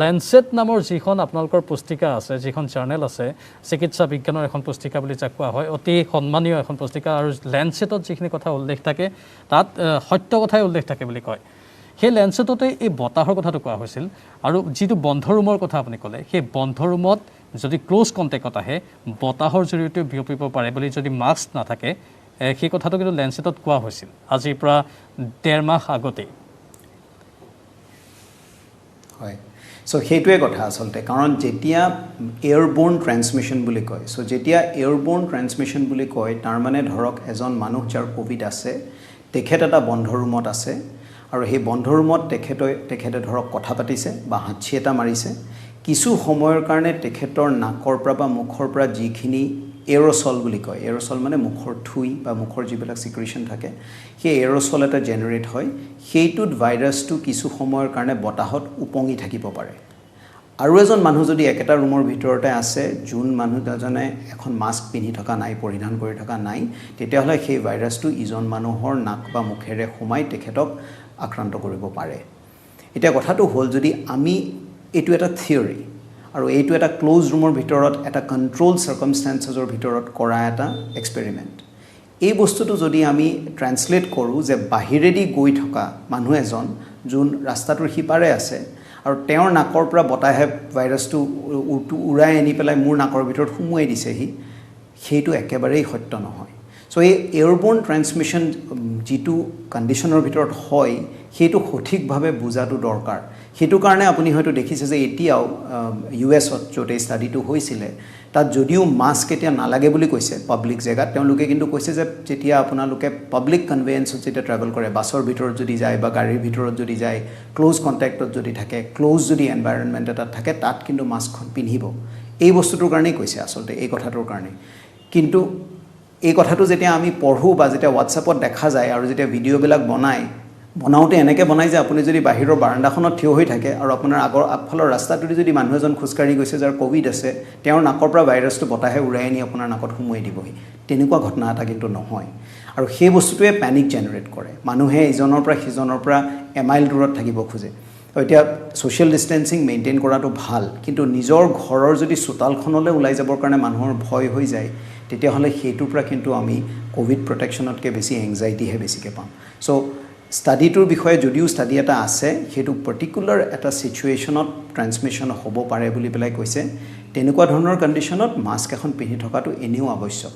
A: লেঞ্চেট নামৰ যিখন আপোনালোকৰ পুস্তিকা আছে, যিখন জাৰ্নেল আছে, চিকিৎসা বিজ্ঞানৰ এখন পুস্তিকা বুলি যাক কোৱা হয়, অতি সন্মানীয় এখন পুস্তিকা, আৰু লেঞ্চেটত যিখিনি কথা উল্লেখ থাকে তাত সত্য কথাই উল্লেখ থাকে বুলি কয়। সেই লেঞ্চেটতে এই বতাহৰ কথাটো কোৱা হৈছিল। আৰু যিটো বন্ধ ৰুমৰ কথা আপুনি ক'লে, সেই বন্ধ ৰুমত যদি ক্ল'জ কণ্টেক্টত আহে বতাহৰ জৰিয়তে বিয়পিব পাৰে বুলি যদি মাস্ক নাথাকে, সেই কথাটো কিন্তু লেঞ্চেটত কোৱা হৈছিল আজিৰ পৰা 1.5 মাহ আগতেই।
B: হয়, চ' সেইটোৱে কথা আচলতে। কাৰণ যেতিয়া এয়াৰবৰ্ন ট্ৰেন্সমিশ্যন বুলি কয়, চ' যেতিয়া এয়াৰবৰ্ন ট্ৰেন্সমিশ্যন বুলি কয়, তাৰমানে ধৰক এজন মানুহ যাৰ ক'ভিড আছে, তেখেত এটা বন্ধ ৰুমত আছে, আৰু সেই বন্ধ ৰুমত তেখেতে ধৰক কথা পাতিছে বা হাঁচি এটা মাৰিছে। কিছু সময়ৰ কাৰণে তেখেতৰ নাকৰ পৰা বা মুখৰ পৰা যিখিনি এৰ'চল বুলি কয়, এৰ'চল মানে মুখৰ থুই বা মুখৰ যিবিলাক ছিক্ৰেশ্যন থাকে, সেই এৰ'চল এটা জেনেৰেট হয়। সেইটোত ভাইৰাছটো কিছু সময়ৰ কাৰণে বতাহত উপঙি থাকিব পাৰে। আৰু এজন মানুহ যদি একেটা ৰুমৰ ভিতৰতে আছে, যোন মানুহজনে এখন মাস্ক পিন্ধি থকা নাই, পৰিধান কৰি থকা নাই, তেতিয়াহ'লে সেই ভাইৰাছটো ইজন মানুহৰ নাক বা মুখেৰে সোমাই তেখেতক আক্ৰান্ত কৰিব পাৰে। এতিয়া কথাটো হ'ল, যদি আমি এইটো এটা থিয়ৰী আৰু এইটো এটা ক্ল'জ ৰুমৰ ভিতৰত এটা কণ্ট্ৰল চাৰ্কামষ্টেঞ্চেছৰ ভিতৰত কৰা এটা এক্সপেৰিমেণ্ট, এই বস্তুটো যদি আমি ট্ৰেন্সলেট কৰোঁ যে বাহিৰেদি গৈ থকা মানুহ এজন যোন ৰাস্তাটোৰ সিপাৰে আছে আৰু তেওঁৰ নাকৰ পৰা বতাহে ভাইৰাছটো উৰাই আনি পেলাই মোৰ নাকৰ ভিতৰত সুমুৱাই দিছেহি, সেইটো একেবাৰেই সত্য নহয়। চ' এই এয়াৰবৰ্ন ট্ৰেন্সমিশ্যন যিটো কণ্ডিশ্যনৰ ভিতৰত হয়, সেইটো সঠিকভাৱে বুজাটো দৰকাৰ। সেইটো কাৰণে আপুনি হয়তো দেখিছে যে এতিয়াও US-ত য'ত এই ষ্টাডিটো হৈছিলে, তাত যদিও মাস্ক এতিয়া নালাগে বুলি কৈছে পাব্লিক জেগাত, তেওঁলোকে কিন্তু কৈছে যে যেতিয়া আপোনালোকে পাব্লিক কনভেয়েন্সত যেতিয়া ট্ৰেভেল কৰে, বাছৰ ভিতৰত যদি যায় বা গাড়ীৰ ভিতৰত যদি যায়, ক্ল'জ কণ্টেক্টত যদি থাকে, ক্ল'জ যদি এনভাইৰনমেণ্ট এটাত থাকে, তাত কিন্তু মাস্কখন পিন্ধিব। এই বস্তুটোৰ কাৰণেই কৈছে আচলতে, এই কথাটোৰ কাৰণে। কিন্তু এই কথাটো যেতিয়া আমি পঢ়োঁ বা যেতিয়া হোৱাটছএপত দেখা যায় আৰু যেতিয়া ভিডিঅ'বিলাক বনাওঁতে এনেকৈ বনাই যে আপুনি যদি বাহিৰৰ বাৰাণ্ডাখনত থিয় হৈ থাকে আৰু আপোনাৰ আগফালৰ ৰাস্তাটোদি যদি মানুহ এজন খোজকাঢ়ি গৈছে যাৰ ক'ভিড আছে, তেওঁৰ নাকৰ পৰা ভাইৰাছটো বতাহে উৰাই আনি আপোনাৰ নাকত সুমুৱাই দিবহি। তেনেকুৱা ঘটনা এটা কিন্তু নহয়। আৰু সেই বস্তুটোৱে পেনিক জেনেৰেট কৰে। মানুহে ইজনৰ পৰা সিজনৰ পৰা এমাইল দূৰত থাকিব খোজে। এতিয়া ছ'চিয়েল ডিষ্টেঞ্চিং মেইনটেইন কৰাটো ভাল, কিন্তু নিজৰ ঘৰৰ যদি চোতালখনলৈ ওলাই যাবৰ কাৰণে মানুহৰ ভয় হৈ যায়, তেতিয়াহ'লে সেইটোৰ পৰা কিন্তু আমি ক'ভিড প্ৰটেকশ্যনতকৈ বেছি এংজাইটিহে বেছিকৈ পাম। চ' ষ্টাডিটোৰ বিষয়ে যদিও ষ্টাডি এটা আছে, সেইটো পাৰ্টিকুলাৰ এটা ছিচুৱেশ্যনত ট্ৰেন্সমিশ্যন হ'ব পাৰে বুলি পেলাই কৈছে। তেনেকুৱা ধৰণৰ কণ্ডিশ্যনত মাস্ক এখন পিন্ধি থকাটো এনেও আৱশ্যক।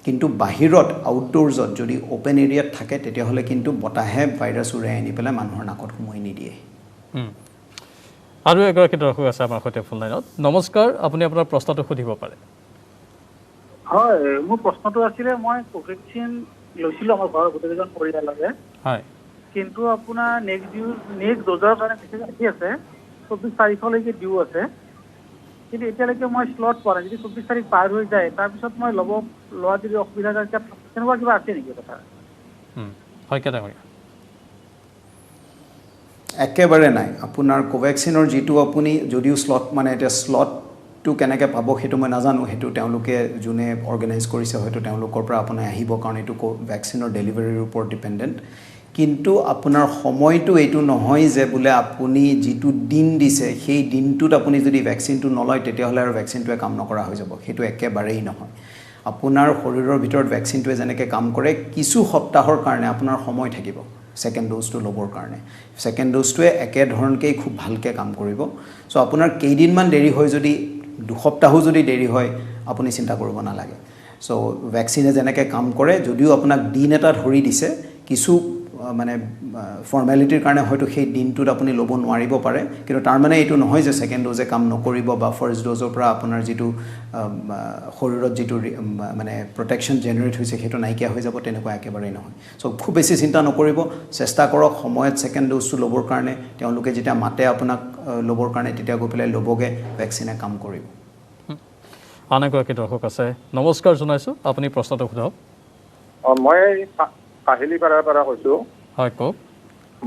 B: কিন্তু বাহিৰত আউটডোৰ্ছত যদি অ'পেন এৰিয়াত থাকে, তেতিয়াহ'লে কিন্তু বতাহে ভাইৰাছ উৰাই আনি পেলাই মানুহৰ নাকত সোমোৱাই নিদিয়ে।
A: আৰু এগৰাকী দৰ্শক আছে আমাৰ সৈতে ফোন লাইনত। নমস্কাৰ, আপুনি আপোনাৰ প্ৰশ্নটো সুধিব পাৰে।
E: হয়, মোৰ প্ৰশ্নটো আছিলে মই কোভেক্সিন লৈছিলোঁ আমাৰ ঘৰৰ গোটেইকেইজন পৰিয়ালৰে,
A: হয়
E: কিন্তু আপোনাৰ নেক্সট ড'জৰ কাৰণে মেছেজ আহি আছে 24 তাৰিখলৈকে ডিউ আছে, কিন্তু এতিয়ালৈকে মই শ্লট পোৱা নাই। যদি 24 তাৰিখ পাৰ হৈ যায় তাৰপিছত মই লোৱা যদি অসুবিধা হয় তেনেকুৱা কিবা আছে নেকি কথা?
A: শইকীয়া ডাঙৰীয়া।
B: একেবাৰে নাই। আপোনাৰ কোভেক্সিনৰ যিটো আপুনি যদিও শ্লট মানে এতিয়া শ্লটটো কেনেকৈ পাব সেইটো মই নাজানো, সেইটো তেওঁলোকে যোনে অৰ্গেনাইজ কৰিছে হয়তো তেওঁলোকৰ পৰা আপোনাৰ আহিব, কাৰণ এইটো ভেকচিনৰ ডেলিভাৰীৰ ওপৰত ডিপেণ্ডেণ্ট। কিন্তু আপোনাৰ সময়টো এইটো নহয় যে বোলে আপুনি যিটো দিন দিছে সেই দিনটোত আপুনি যদি ভেকচিনটো নলয় তেতিয়াহ'লে আৰু ভেকচিনটোৱে কাম নকৰা হৈ যাব, সেইটো একেবাৰেই নহয়। আপোনাৰ শৰীৰৰ ভিতৰত ভেকচিনটোৱে যেনেকৈ কাম কৰে কিছু সপ্তাহৰ কাৰণে আপোনাৰ সময় থাকিব ছেকেণ্ড ড'জটো ল'বৰ কাৰণে। ছেকেণ্ড ড'জটোৱে একেধৰণকেই খুব ভালকৈ কাম কৰিব। চ' আপোনাৰ কেইদিনমান দেৰি হয়, যদি 2 সপ্তাহো যদি দেৰি হয় আপুনি চিন্তা কৰিব নালাগে। চ' ভেকচিনে যেনেকৈ কাম কৰে, যদিও আপোনাক দিন এটা ধৰি দিছে, কিছু মানে ফৰ্মেলিটিৰ কাৰণে হয়তো সেই দিনটোত আপুনি ল'ব নোৱাৰিব পাৰে, কিন্তু তাৰ মানে এইটো নহয় যে ছেকেণ্ড ড'জে কাম নকৰিব বা ফাৰ্ষ্ট ড'জৰ পৰা আপোনাৰ যিটো শৰীৰত যিটো মানে প্ৰটেকশ্যন জেনেৰেট হৈছে সেইটো নাইকিয়া হৈ যাব, তেনেকুৱা একেবাৰেই নহয়। চ' খুব বেছি চিন্তা নকৰিব, চেষ্টা কৰক সময়ত ছেকেণ্ড ড'জটো ল'বৰ কাৰণে। তেওঁলোকে যেতিয়া মাতে আপোনাক ল'বৰ কাৰণে তেতিয়া গৈ পেলাই ল'বগৈ, ভেকচিনে কাম কৰিব।
A: আন এগৰাকী দৰ্শক আছে, নমস্কাৰ জনাইছোঁ, আপুনি প্ৰশ্নটো সোধক।
F: মই কাহিলীপাৰাৰ পৰা কৈছোঁ।
A: হয় কওক।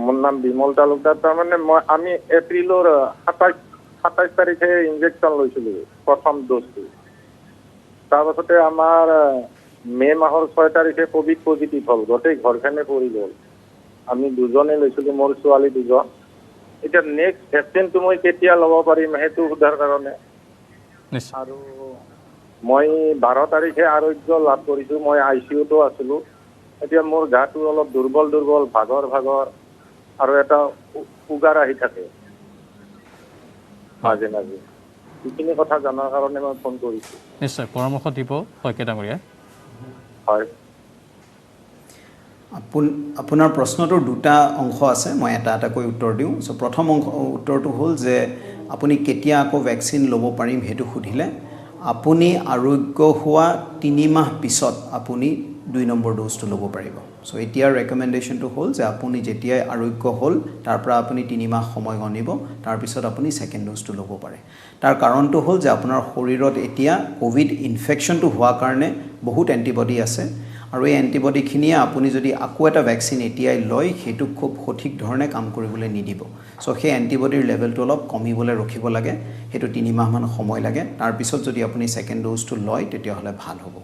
F: মোৰ নাম বিমল তালুকদাৰ। তাৰমানে আমি এপ্ৰিলৰ 27 তাৰিখে ইনজেকশ্যন লৈছিলোঁ প্ৰথম ড'জটো। তাৰপাছতে আমাৰ মে' মাহৰ 6 তাৰিখে ক'ভিড পজিটিভ হ'ল, গোটেই ঘৰখনে পৰি গ'ল। আমি দুজনে লৈছিলোঁ, মোৰ ছোৱালী দুজন। এতিয়া নেক্সট ভেকচিনটো মই কেতিয়া ল'ব পাৰিম সেইটো সোধাৰ কাৰণে। আৰু মই 12 তাৰিখে আৰোগ্য লাভ কৰিছোঁ, মই ICUতো আছিলোঁ। এতিয়া মোৰ গাটো অলপ দুৰ্বল ভাগৰ আৰু এটা উগাৰ আহি থাকে মাজে মাজে। এইখিনি কথা জনাৰ কাৰণে মই ফোন কৰিছোঁ।
A: নিশ্চয় পৰামৰ্শ দিব শইকীয়া ডাঙৰীয়া।
F: হয়,
B: আপোনাৰ প্ৰশ্নটোৰ 2টা অংশ আছে, মই এটা এটাকৈ উত্তৰ দিওঁ। চ' প্ৰথম উত্তৰটো হ'ল যে আপুনি কেতিয়া আকৌ ভেকচিন ল'ব পাৰিম সেইটো সুধিলে। আপুনি আৰোগ্য হোৱা 3 মাহ পিছত আপুনি 2 নম্বৰ ড'জটো ল'ব পাৰিব। চ' এতিয়াৰ ৰেকমেণ্ডেশ্যনটো হ'ল যে আপুনি যেতিয়াই আৰোগ্য হ'ল তাৰ পৰা আপুনি 3 মাহ সময় গণিব, তাৰপিছত আপুনি ছেকেণ্ড ড'জটো ল'ব পাৰে। তাৰ কাৰণটো হ'ল যে আপোনাৰ শৰীৰত এতিয়া ক'ভিড ইনফেকশ্যনটো হোৱাৰ কাৰণে বহুত এণ্টিবডি আছে, আৰু এই এণ্টিবডিখিনিয়ে আপুনি যদি আকৌ এটা ভেকচিন এতিয়াই লয় সেইটো খুব সঠিক ধৰণে কাম কৰিবলৈ নিদিব। চ' সেই এণ্টিবডিৰ লেভেলটো অলপ কমিবলৈ ৰখিব লাগে, সেইটো 3 মাহমান সময় লাগে। তাৰপিছত যদি আপুনি ছেকেণ্ড ড'জটো লয় তেতিয়াহ'লে ভাল হ'ব।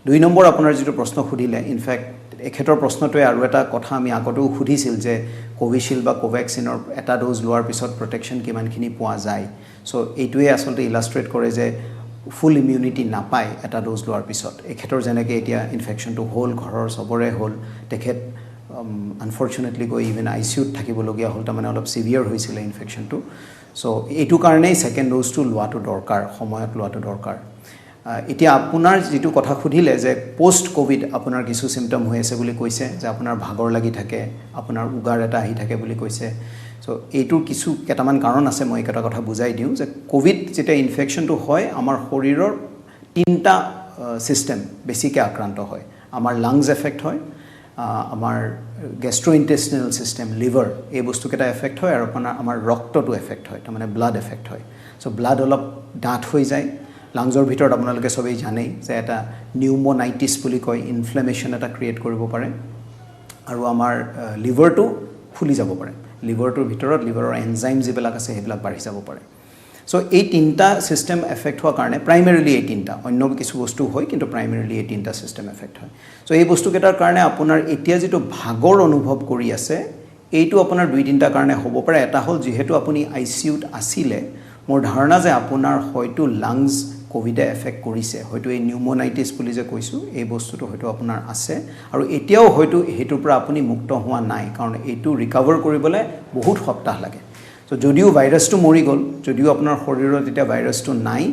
B: 2 নম্বৰ আপোনাৰ যিটো প্ৰশ্ন সুধিলে, ইনফেক্ট এখেতৰ প্ৰশ্নটোৱে আৰু এটা কথা আমি আগতেও সুধিছিল যে কোভিশ্বিল্ড বা কোভেক্সিনৰ এটা ড'জ লোৱাৰ পিছত প্ৰটেকশ্যন কিমানখিনি পোৱা যায়। চ' এইটোৱে আচলতে ইলাষ্ট্ৰেট কৰে যে ফুল ইমিউনিটি নাপায় এটা ড'জ লোৱাৰ পিছত। এখেতৰ যেনেকৈ এতিয়া ইনফেকশ্যনটো হ'ল, ঘৰৰ চবৰে হ'ল, তেখেত আনফৰ্চুনেটলি গৈ ইভেন ICUত থাকিবলগীয়া হ'ল, তাৰমানে অলপ চিভিয়াৰ হৈছিলে ইনফেকশ্যনটো। চ' এইটো কাৰণেই ছেকেণ্ড ড'জটো লোৱাটো দৰকাৰ, সময়ত লোৱাটো দৰকাৰ। এতিয়া আপোনাৰ যিটো কথা সুধিলে যে পষ্ট ক'ভিড আপোনাৰ কিছু চিমটম হৈ আছে বুলি কৈছে, যে আপোনাৰ ভাগৰ লাগি থাকে, আপোনাৰ উগাৰ এটা আহি থাকে বুলি কৈছে। চ' এইটোৰ কেইটামান কাৰণ আছে, মই এইকেইটা কথা বুজাই দিওঁ। যে ক'ভিড যেতিয়া ইনফেকশ্যনটো হয় আমাৰ শৰীৰৰ 3টা ছিষ্টেম বেছিকৈ আক্ৰান্ত হয়। আমাৰ লাংছ এফেক্ট হয়, আমাৰ গেষ্ট্ৰ'ইণ্টেষ্টিনেল ছিষ্টেম, লিভাৰ, এই বস্তুকেইটা এফেক্ট হয়, আৰু আমাৰ ৰক্তটো এফেক্ট হয়, তাৰমানে ব্লাড এফেক্ট হয়। চ' ব্লাড অলপ ডাঠ হৈ যায়। লাংছৰ ভিতৰত আপোনালোকে চবেই জানেই যে এটা নিউম'নাইটিছ বুলি কয়, ইনফ্লেমেশ্যন এটা ক্ৰিয়েট কৰিব পাৰে, আৰু আমাৰ লিভাৰটো ফুলি যাব পাৰে। লিভাৰটোৰ ভিতৰত লিভাৰৰ এনজাইম যিবিলাক আছে সেইবিলাক বাঢ়ি যাব পাৰে। চ' এই 3টা ছিষ্টেম এফেক্ট হোৱাৰ কাৰণে প্ৰাইমেৰিলি এই 3টা, অন্য কিছু বস্তু হয় কিন্তু প্ৰাইমেৰিলি এই 3টা ছিষ্টেম এফেক্ট হয়। চ' এই বস্তুকেইটাৰ কাৰণে আপোনাৰ এতিয়া যিটো ভাগৰ অনুভৱ কৰি আছে এইটো আপোনাৰ 2-3টা কাৰণে হ'ব পাৰে। এটা হ'ল যিহেতু আপুনি ICUত আছিলে, মোৰ ধাৰণা যে আপোনাৰ হয়তো লাংছ ক'ভিডে এফেক্ট কৰিছে, হয়তো এই নিউম'নাইটিছ বুলি যে কৈছোঁ এই বস্তুটো হয়তো আপোনাৰ আছে, আৰু এতিয়াও হয়তো সেইটোৰ পৰা আপুনি মুক্ত হোৱা নাই, কাৰণ এইটো ৰিকভাৰ কৰিবলৈ বহুত সপ্তাহ লাগে। চ' যদিও ভাইৰাছটো মৰি গ'ল, যদিও আপোনাৰ শৰীৰত এতিয়া ভাইৰাছটো নাই,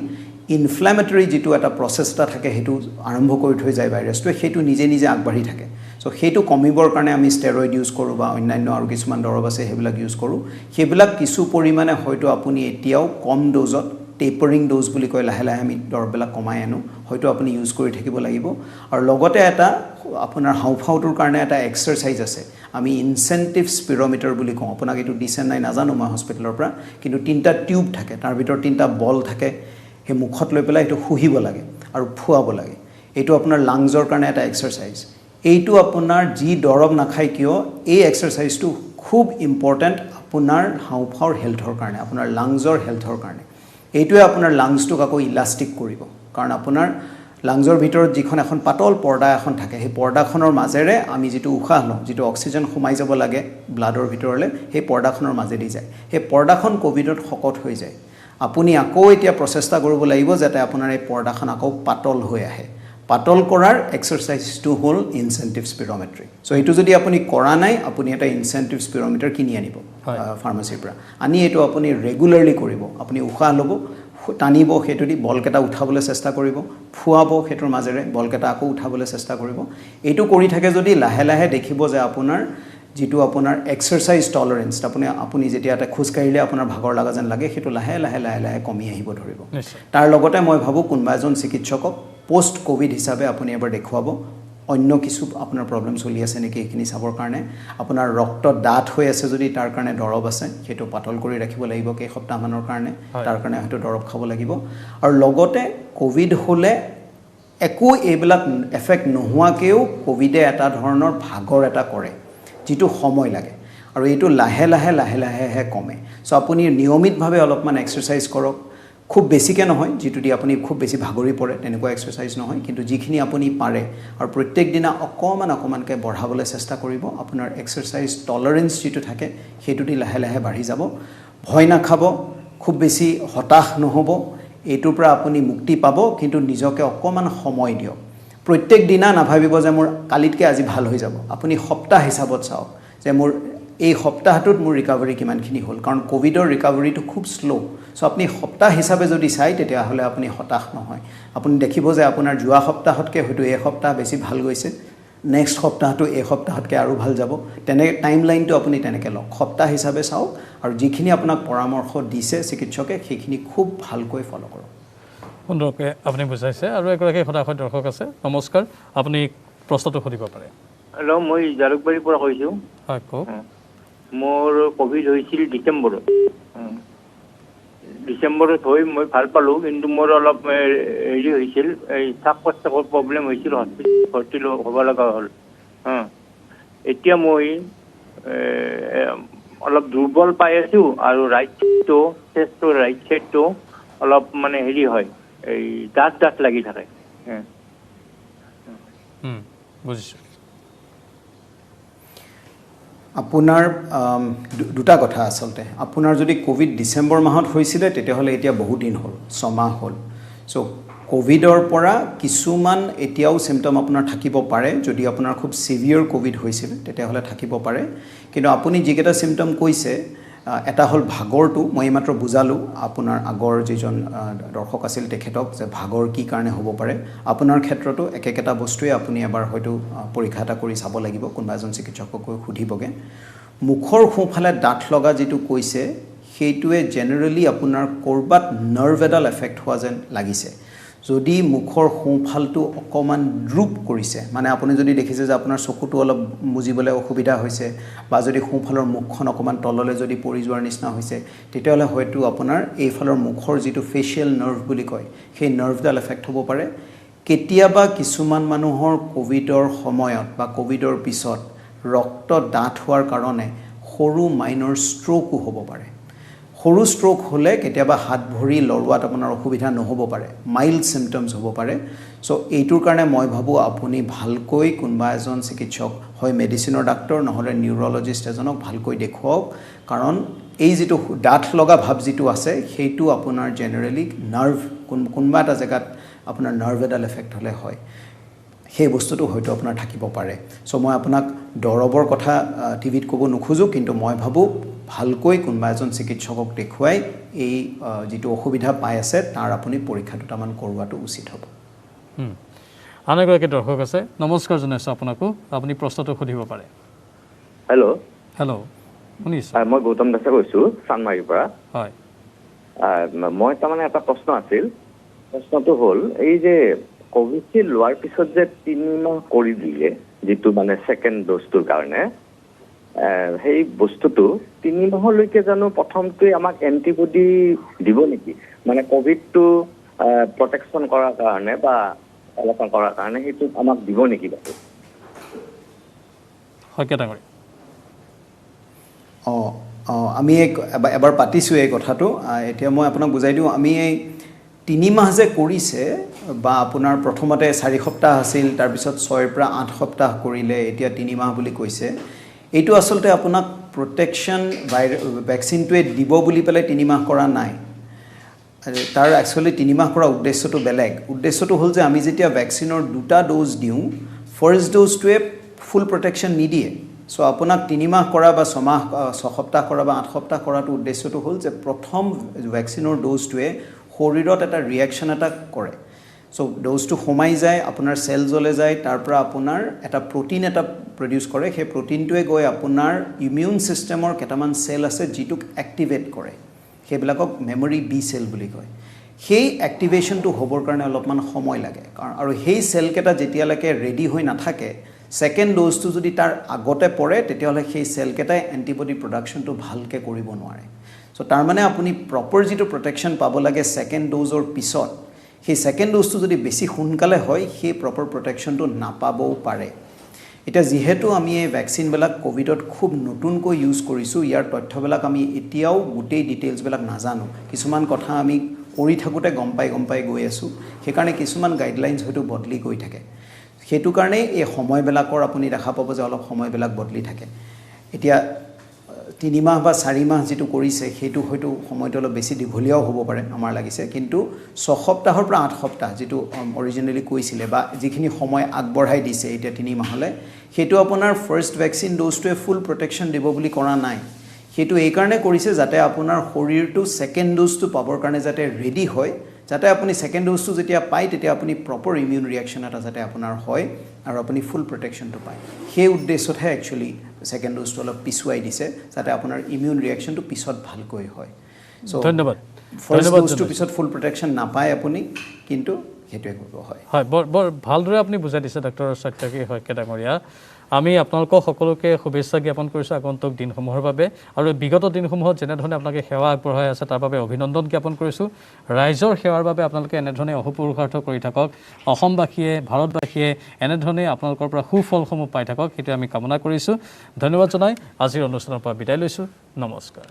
B: ইনফ্লেমেটৰী যিটো এটা প্ৰচেছ এটা থাকে সেইটো আৰম্ভ কৰি থৈ যায় ভাইৰাছটোৱে, সেইটো নিজে নিজে আগবাঢ়ি থাকে। চ' সেইটো কমিবৰ কাৰণে আমি ষ্টেৰইড ইউজ কৰোঁ বা অন্যান্য আৰু কিছুমান দৰৱ আছে সেইবিলাক ইউজ কৰোঁ। সেইবিলাক কিছু পৰিমাণে হয়তো আপুনি এতিয়াও কম ড'জত টেপাৰিং ড'জ বুলি কয় লাহে লাহে আমি দৰৱবিলাক কমাই আনো হয়তো আপুনি ইউজ কৰি থাকিব লাগিব আৰু লগতে এটা আপোনাৰ হাওঁফাওঁটোৰ কাৰণে এটা এক্সাৰচাইজ আছে আমি ইনচেন্টিভ স্পিৰোমিটাৰ বুলি কওঁ আপোনাক এইটো দিছে নাই নাজানো মই হস্পিটেলৰ পৰা কিন্তু 3টা টিউব থাকে তাৰ ভিতৰত 3টা বল থাকে সেই মুখত লৈ পেলাই এইটো শুহিব লাগে আৰু ফুৱাব লাগে এইটো আপোনাৰ লাংছৰ কাৰণে এটা এক্সাৰচাইজ এইটো আপোনাৰ যি দৰৱ নাখায় কিয় এই এক্সাৰচাইজটো খুব ইম্পৰ্টেণ্ট আপোনাৰ হাওঁফাওঁৰ হেল্থৰ কাৰণে আপোনাৰ লাংছৰ হেল্থৰ কাৰণে এইটোৱে আপোনাৰ লাংছটোক আকৌ ইলাষ্টিক কৰিব কাৰণ আপোনাৰ লাংছৰ ভিতৰত যিখন এখন পাতল পৰ্দা এখন থাকে সেই পৰ্দাখনৰ মাজেৰে আমি যিটো উশাহ লওঁ যিটো অক্সিজেন সোমাই যাব লাগে ব্লাডৰ ভিতৰলৈ সেই পৰ্দাখনৰ মাজেদি যায় সেই পৰ্দাখন কোভিডত শকত হৈ যায় আপুনি আকৌ এতিয়া প্ৰচেষ্টা কৰিব লাগিব যাতে আপোনাৰ এই পৰ্দাখন আকৌ পাতল হৈ আহে পাতল কৰাৰ এক্সাৰচাইজটো হ'ল ইনচেন্টিভ স্পিৰোমেট্ৰি চ' এইটো যদি আপুনি কৰা নাই আপুনি এটা ইনচেন্টিভ স্পিৰোমিটাৰ কিনি আনিব ফাৰ্মাচীৰ পৰা আনি এইটো আপুনি ৰেগুলাৰলি কৰিব আপুনি উশাহ ল'ব টানিব সেইটো দি বলকেইটা উঠাবলৈ চেষ্টা কৰিব ফুৱাব সেইটোৰ মাজেৰে বলকেইটা আকৌ উঠাবলৈ চেষ্টা কৰিব এইটো কৰি থাকে যদি লাহে লাহে দেখিব যে আপোনাৰ যিটো আপোনাৰ এক্সাৰচাইজ টলাৰেঞ্চ আপুনি যেতিয়া এটা খোজকাঢ়িলে আপোনাৰ ভাগৰ লগা যেন লাগে সেইটো লাহে লাহে লাহে লাহে কমি আহিব ধৰিব তাৰ লগতে মই ভাবোঁ কোনোবা এজন চিকিৎসকক পোষ্ট কোভিড হিচাপে আপুনি এবাৰ দেখুৱাব অন্য কিছু আপোনাৰ প্ৰব্লেম চলি আছে নেকি এইখিনি চাবৰ কাৰণে আপোনাৰ ৰক্ত ডাঠ হৈ আছে যদি তাৰ কাৰণে দৰৱ আছে সেইটো পাতল কৰি ৰাখিব লাগিব কেইসপ্তাহমানৰ কাৰণে তাৰ কাৰণে হয়তো দৰৱ খাব লাগিব আৰু লগতে কোভিড হ'লে একো এইবিলাক এফেক্ট নোহোৱাকৈও কোভিডে এটা ধৰণৰ ভাগৰ এটা কৰে যিটো সময় লাগে আৰু এইটো লাহে লাহে লাহে লাহেহে কমে চ' আপুনি নিয়মিতভাৱে অলপমান এক্সাৰচাইজ কৰক খুব বেছিকৈ নহয় যিটো দি আপুনি খুব বেছি ভাগৰি পৰে তেনেকুৱা এক্সাৰচাইজ নহয় কিন্তু যিখিনি আপুনি পাৰে আৰু প্ৰত্যেক দিনা অকণমানকৈ বঢ়াবলৈ চেষ্টা কৰিব আপোনাৰ এক্সাৰচাইজ টলাৰেঞ্চ যিটো থাকে সেইটো দি লাহে লাহে বাঢ়ি যাব ভয় নাখাব খুব বেছি হতাশ নহ'ব এইটোৰ পৰা আপুনি মুক্তি পাব কিন্তু নিজকে অকণমান সময় দিয়ক প্ৰত্যেক দিনা নাভাবিব যে মোৰ কালিতকৈ আজি ভাল হৈ যাব আপুনি সপ্তাহ হিচাপত চাওক যে মোৰ এই সপ্তাহটোত মোৰ ৰিকভাৰী কিমানখিনি হ'ল কাৰণ কোভিডৰ ৰিকভাৰীটো খুব শ্ল' চ' আপুনি সপ্তাহ হিচাপে যদি চাই তেতিয়াহ'লে আপুনি হতাশ নহয় আপুনি দেখিব যে আপোনাৰ যোৱা সপ্তাহতকৈ হয়তো এই সপ্তাহ বেছি ভাল গৈছে নেক্সট সপ্তাহটো এই সপ্তাহতকৈ আৰু ভাল যাব টাইম লাইনটো আপুনি তেনেকৈ লওক সপ্তাহ হিচাপে চাওক আৰু যিখিনি আপোনাক পৰামৰ্শ দিছে চিকিৎসকে সেইখিনি খুব ভালকৈ ফ'ল' কৰক
A: সুন্দৰকৈ আপুনি বুজাইছে আৰু এগৰাকী সদাশয় দৰ্শক আছে নমস্কাৰ আপুনি প্ৰশ্নটো সুধিব পাৰে
H: হেল্ল' মই জালুকবাৰীৰ পৰা কৈছোঁ
A: হয় কওক
H: মোৰ কোভিড হৈছিল ডিচেম্বৰত হৈ মই ভাল পালোঁ কিন্তু মোৰ অলপ হেৰি হৈছিল এই শ্বাস প্ৰশ্বাসৰ প্ৰব্লেম হৈছিল হস্পিটেলত ভৰ্তি হ'ব লগা হ'ল এতিয়া মই অলপ দুৰ্বল পাই আছোঁ আৰু ৰাইট চাইডটো অলপ মানে হেৰি হয় এই ডাঠ লাগি থাকে
A: বুজিছোঁ
B: আপোনাৰ দুটা কথা আচলতে আপোনাৰ যদি কোভিড ডিচেম্বৰ মাহত হৈছিলে তেতিয়াহ'লে এতিয়া বহু দিন হ'ল 6 মাহ হ'ল চ' কোভিডৰ পৰা কিছুমান এতিয়াও চিমটম আপোনাৰ থাকিব পাৰে যদি আপোনাৰ খুব ছিভিয়াৰ কোভিড হৈছিল তেতিয়াহ'লে থাকিব পাৰে কিন্তু আপুনি যিকেইটা চিমটম কৈছে এটা হ'ল ভাগৰটো মই এইমাত্ৰ বুজালোঁ আপোনাৰ আগৰ যিজন দৰ্শক আছিল তেখেতক যে ভাগৰ কি কাৰণে হ'ব পাৰে আপোনাৰ ক্ষেত্ৰতো একেটা বস্তুৱে আপুনি এবাৰ হয়তো পৰীক্ষা এটা কৰি চাব লাগিব কোনোবা এজন চিকিৎসকক সুধিবগৈ মুখৰ সোঁফালে ডাঠ লগা যিটো কৈছে সেইটোৱে জেনেৰেলি আপোনাৰ ক'ৰবাত নাৰ্ভ এডাল এফেক্ট হোৱা যেন লাগিছে যদি মুখৰ সোঁফালটো অকণমান ড্ৰুপ কৰিছে মানে আপুনি যদি দেখিছে যে আপোনাৰ চকুটো অলপ মুজিবলৈ অসুবিধা হৈছে বা যদি সোঁফালৰ মুখখন অকণমান তললৈ যদি পৰি যোৱাৰ নিচিনা হৈছে তেতিয়াহ'লে হয়তো আপোনাৰ এইফালৰ মুখৰ যিটো ফেচিয়েল নাৰ্ভ বুলি কয় সেই নাৰ্ভডাল এফেক্ট হ'ব পাৰে কেতিয়াবা কিছুমান মানুহৰ কোভিডৰ সময়ত বা কোভিডৰ পিছত ৰক্ত ডাঠ হোৱাৰ কাৰণে সৰু মাইনৰ ষ্ট্ৰ'কো হ'ব পাৰে সৰু ষ্ট্ৰ'ক হ'লে কেতিয়াবা হাত ভৰি লৰোৱাত আপোনাৰ অসুবিধা নহ'ব পাৰে মাইল্ড চিমটমছ হ'ব পাৰে চ' এইটোৰ কাৰণে মই ভাবোঁ আপুনি ভালকৈ কোনোবা এজন চিকিৎসক হয় মেডিচিনৰ ডাক্তৰ নহ'লে নিউৰলজিষ্ট এজনক ভালকৈ দেখুৱাওক কাৰণ এই যিটো ডাঠ লগা ভাৱ যিটো আছে সেইটো আপোনাৰ জেনেৰেলি নাৰ্ভ কোনোবা এটা জেগাত আপোনাৰ নাৰ্ভ এডাল এফেক্ট হ'লে হয় সেই বস্তুটো হয়তো আপোনাৰ থাকিব পাৰে চ' মই আপোনাক দৰৱৰ কথা টিভিত ক'ব নোখোজোঁ কিন্তু মই ভাবোঁ ভালকৈ কোনোবা এজন চিকিৎসকক দেখুৱাই এই যিটো অসুবিধা পাই আছে তাৰ আপুনি পৰীক্ষা দুটামান কৰোৱাটো উচিত হ'ব
A: আন এগৰাকী দৰ্শক আছে নমস্কাৰ জনাইছোঁ আপোনাকো আপুনি প্ৰশ্নটো সুধিব পাৰে
I: হেল্ল'
A: শুনিছোঁ
I: মই গৌতম দাসে কৈছোঁ চানমাৰীৰ পৰা
A: হয়
I: মই তাৰমানে এটা প্ৰশ্ন আছিল, প্ৰশ্নটো হ'ল এই যে কোভিচিল্ড লোৱাৰ পিছত যে 3 মাহ কৰি দিলে যিটো মানে ছেকেণ্ড ড'জটোৰ কাৰণে, সেই বস্তুটো 3 মাহলৈকে জানো প্ৰথমটোৱে আমাক এণ্টিবডি দিব নেকি? মানে কোভিডটো প্ৰটেকশ্যন কৰাৰ কাৰণে বা অলপমান কৰাৰ কাৰণে সেইটো আমাক দিব নেকি বাৰু?
A: শইকীয়া ডাঙৰীয়া।
B: আমি এবাৰ পাতিছোঁ এই কথাটো। এতিয়া মই আপোনাক বুজাই দিওঁ। আমি এই 3 মাহ যে কৰিছে বা আপোনাৰ প্ৰথমতে 4 সপ্তাহ আছিল, তাৰপিছত 6ৰ পৰা 8 সপ্তাহ কৰিলে, এতিয়া 3 মাহ বুলি কৈছে। এইটো আচলতে আপোনাক প্ৰটেকশ্যন ভেকচিনটোৱে দিব বুলি পেলাই 3 মাহ কৰা নাই। তাৰ একচুৱেলি 3 মাহ কৰা উদ্দেশ্যটো বেলেগ। উদ্দেশ্যটো হ'ল যে আমি যেতিয়া ভেকচিনৰ 2টা ড'জ দিওঁ, ফাৰ্ষ্ট ড'জটোৱে ফুল প্ৰটেকশ্যন নিদিয়ে। চ' আপোনাক 3 মাহ কৰা বা 6 সপ্তাহ কৰা বা 8 সপ্তাহ কৰাটো উদ্দেশ্যটো হ'ল যে প্ৰথম ভেকচিনৰ ড'জটোৱে শৰীৰত এটা ৰিয়েকশ্যন এটা কৰে। চ' ড'জটো সোমাই যায়, আপোনাৰ চেল জ্বলে যায়, তাৰ পৰা আপোনাৰ এটা প্ৰ'টিন এটা প্ৰডিউচ কৰে। সেই প্ৰ'টিনটোৱে গৈ আপোনাৰ ইমিউন ছিষ্টেমৰ কেইটামান চেল আছে যিটোক এক্টিভেট কৰে। সেইবিলাকক মেমৰি বি চেল বুলি কয়। সেই এক্টিভেশ্যনটো হ'বৰ কাৰণে অলপমান সময় লাগে, আৰু সেই চেলকেইটা যেতিয়ালৈকে ৰেডি হৈ নাথাকে, ছেকেণ্ড ড'জটো যদি তাৰ আগতে পৰে, তেতিয়াহ'লে সেই চেলকেইটাই এণ্টিবডি প্ৰডাকশ্যনটো ভালকৈ কৰিব নোৱাৰে। চ' তাৰমানে আপুনি প্ৰপাৰ যিটো প্ৰটেকশ্যন পাব লাগে ছেকেণ্ড ড'জৰ পিছত, সেই ছেকেণ্ড ড'জটো যদি বেছি সোনকালে হয়, সেই প্ৰপাৰ প্ৰটেকশ্যনটো নাপাবও পাৰে। এতিয়া যিহেতু আমি এই ভেকচিনবিলাক ক'ভিডত খুব নতুনকৈ ইউজ কৰিছোঁ, ইয়াৰ তথ্যবিলাক আমি এতিয়াও গোটেই ডিটেইলছবিলাক নাজানো। কিছুমান কথা আমি কৰি থাকোঁতে গম পাই গৈ আছোঁ। সেইকাৰণে কিছুমান গাইডলাইনছ হয়তো বদলি গৈ থাকে। সেইটো কাৰণেই এই সময়বিলাকৰ আপুনি দেখা পাব যে অলপ সময়বিলাক বদলি থাকে। এতিয়া 3 মাহ বা 4 মাহ যিটো কৰিছে, সেইটো হয়তো সময়টো অলপ বেছি দীঘলীয়াও হ'ব পাৰে আমাৰ লাগিছে। কিন্তু 6 সপ্তাহৰ পৰা 8 সপ্তাহ যিটো অৰিজিনেলি কৈছিলে বা যিখিনি সময় আগবঢ়াই দিছে এতিয়া 3 মাহলৈ, সেইটো আপোনাৰ ফাৰ্ষ্ট ভেকচিন ড'জটোৱে ফুল প্ৰটেকশ্যন দিব বুলি কৰা নাই। সেইটো এইকাৰণে কৰিছে যাতে আপোনাৰ শৰীৰটো ছেকেণ্ড ড'জটো পাবৰ কাৰণে যাতে ৰেডি হয়, যাতে আপুনি ছেকেণ্ড ড'জটো যেতিয়া পায় তেতিয়া আপুনি প্ৰপাৰ ইমিউন ৰিয়েকশ্যন এটা যাতে আপোনাৰ হয় আৰু আপুনি ফুল প্ৰটেকশ্যনটো পায়। সেই উদ্দেশ্যতহে একচুৱেলি ছেকেণ্ড ড'জটো অলপ পিছুৱাই দিছে, যাতে আপোনাৰ ইমিউন ৰিয়েকশ্যনটো পিছত ভালকৈ হয়। চ'
A: ধন্যবাদ।
B: ফাৰ্ষ্ট ড'জটোৰ পিছত ফুল প্ৰটেকশ্যন নাপায় আপুনি, কিন্তু সেইটোৱে কৰিব হয়।
A: হয়, বৰ ভালদৰে আপুনি বুজাই দিছে ডক্টৰ সত্যকী শইকীয়া ডাঙৰীয়া। আমি আপোনালোকক সকলোকে শুভেচ্ছা জ্ঞাপন কৰিছোঁ আগন্তুক দিনসমূহৰ বাবে, আৰু বিগত দিনসমূহত যেনেধৰণে আপোনালোকে সেৱা আগবঢ়াই আছে তাৰ বাবে অভিনন্দন জ্ঞাপন কৰিছোঁ। ৰাইজৰ সেৱাৰ বাবে আপোনালোকে এনেধৰণে অহোপুৰুষাৰ্থ কৰি থাকক। অসমবাসীয়ে, ভাৰতবাসীয়ে এনেধৰণে আপোনালোকৰ পৰা সুফলসমূহ পাই থাকক, সেইটো আমি কামনা কৰিছোঁ। ধন্যবাদ জনাই আজিৰ অনুষ্ঠানৰ পৰা বিদায় লৈছোঁ। নমস্কাৰ।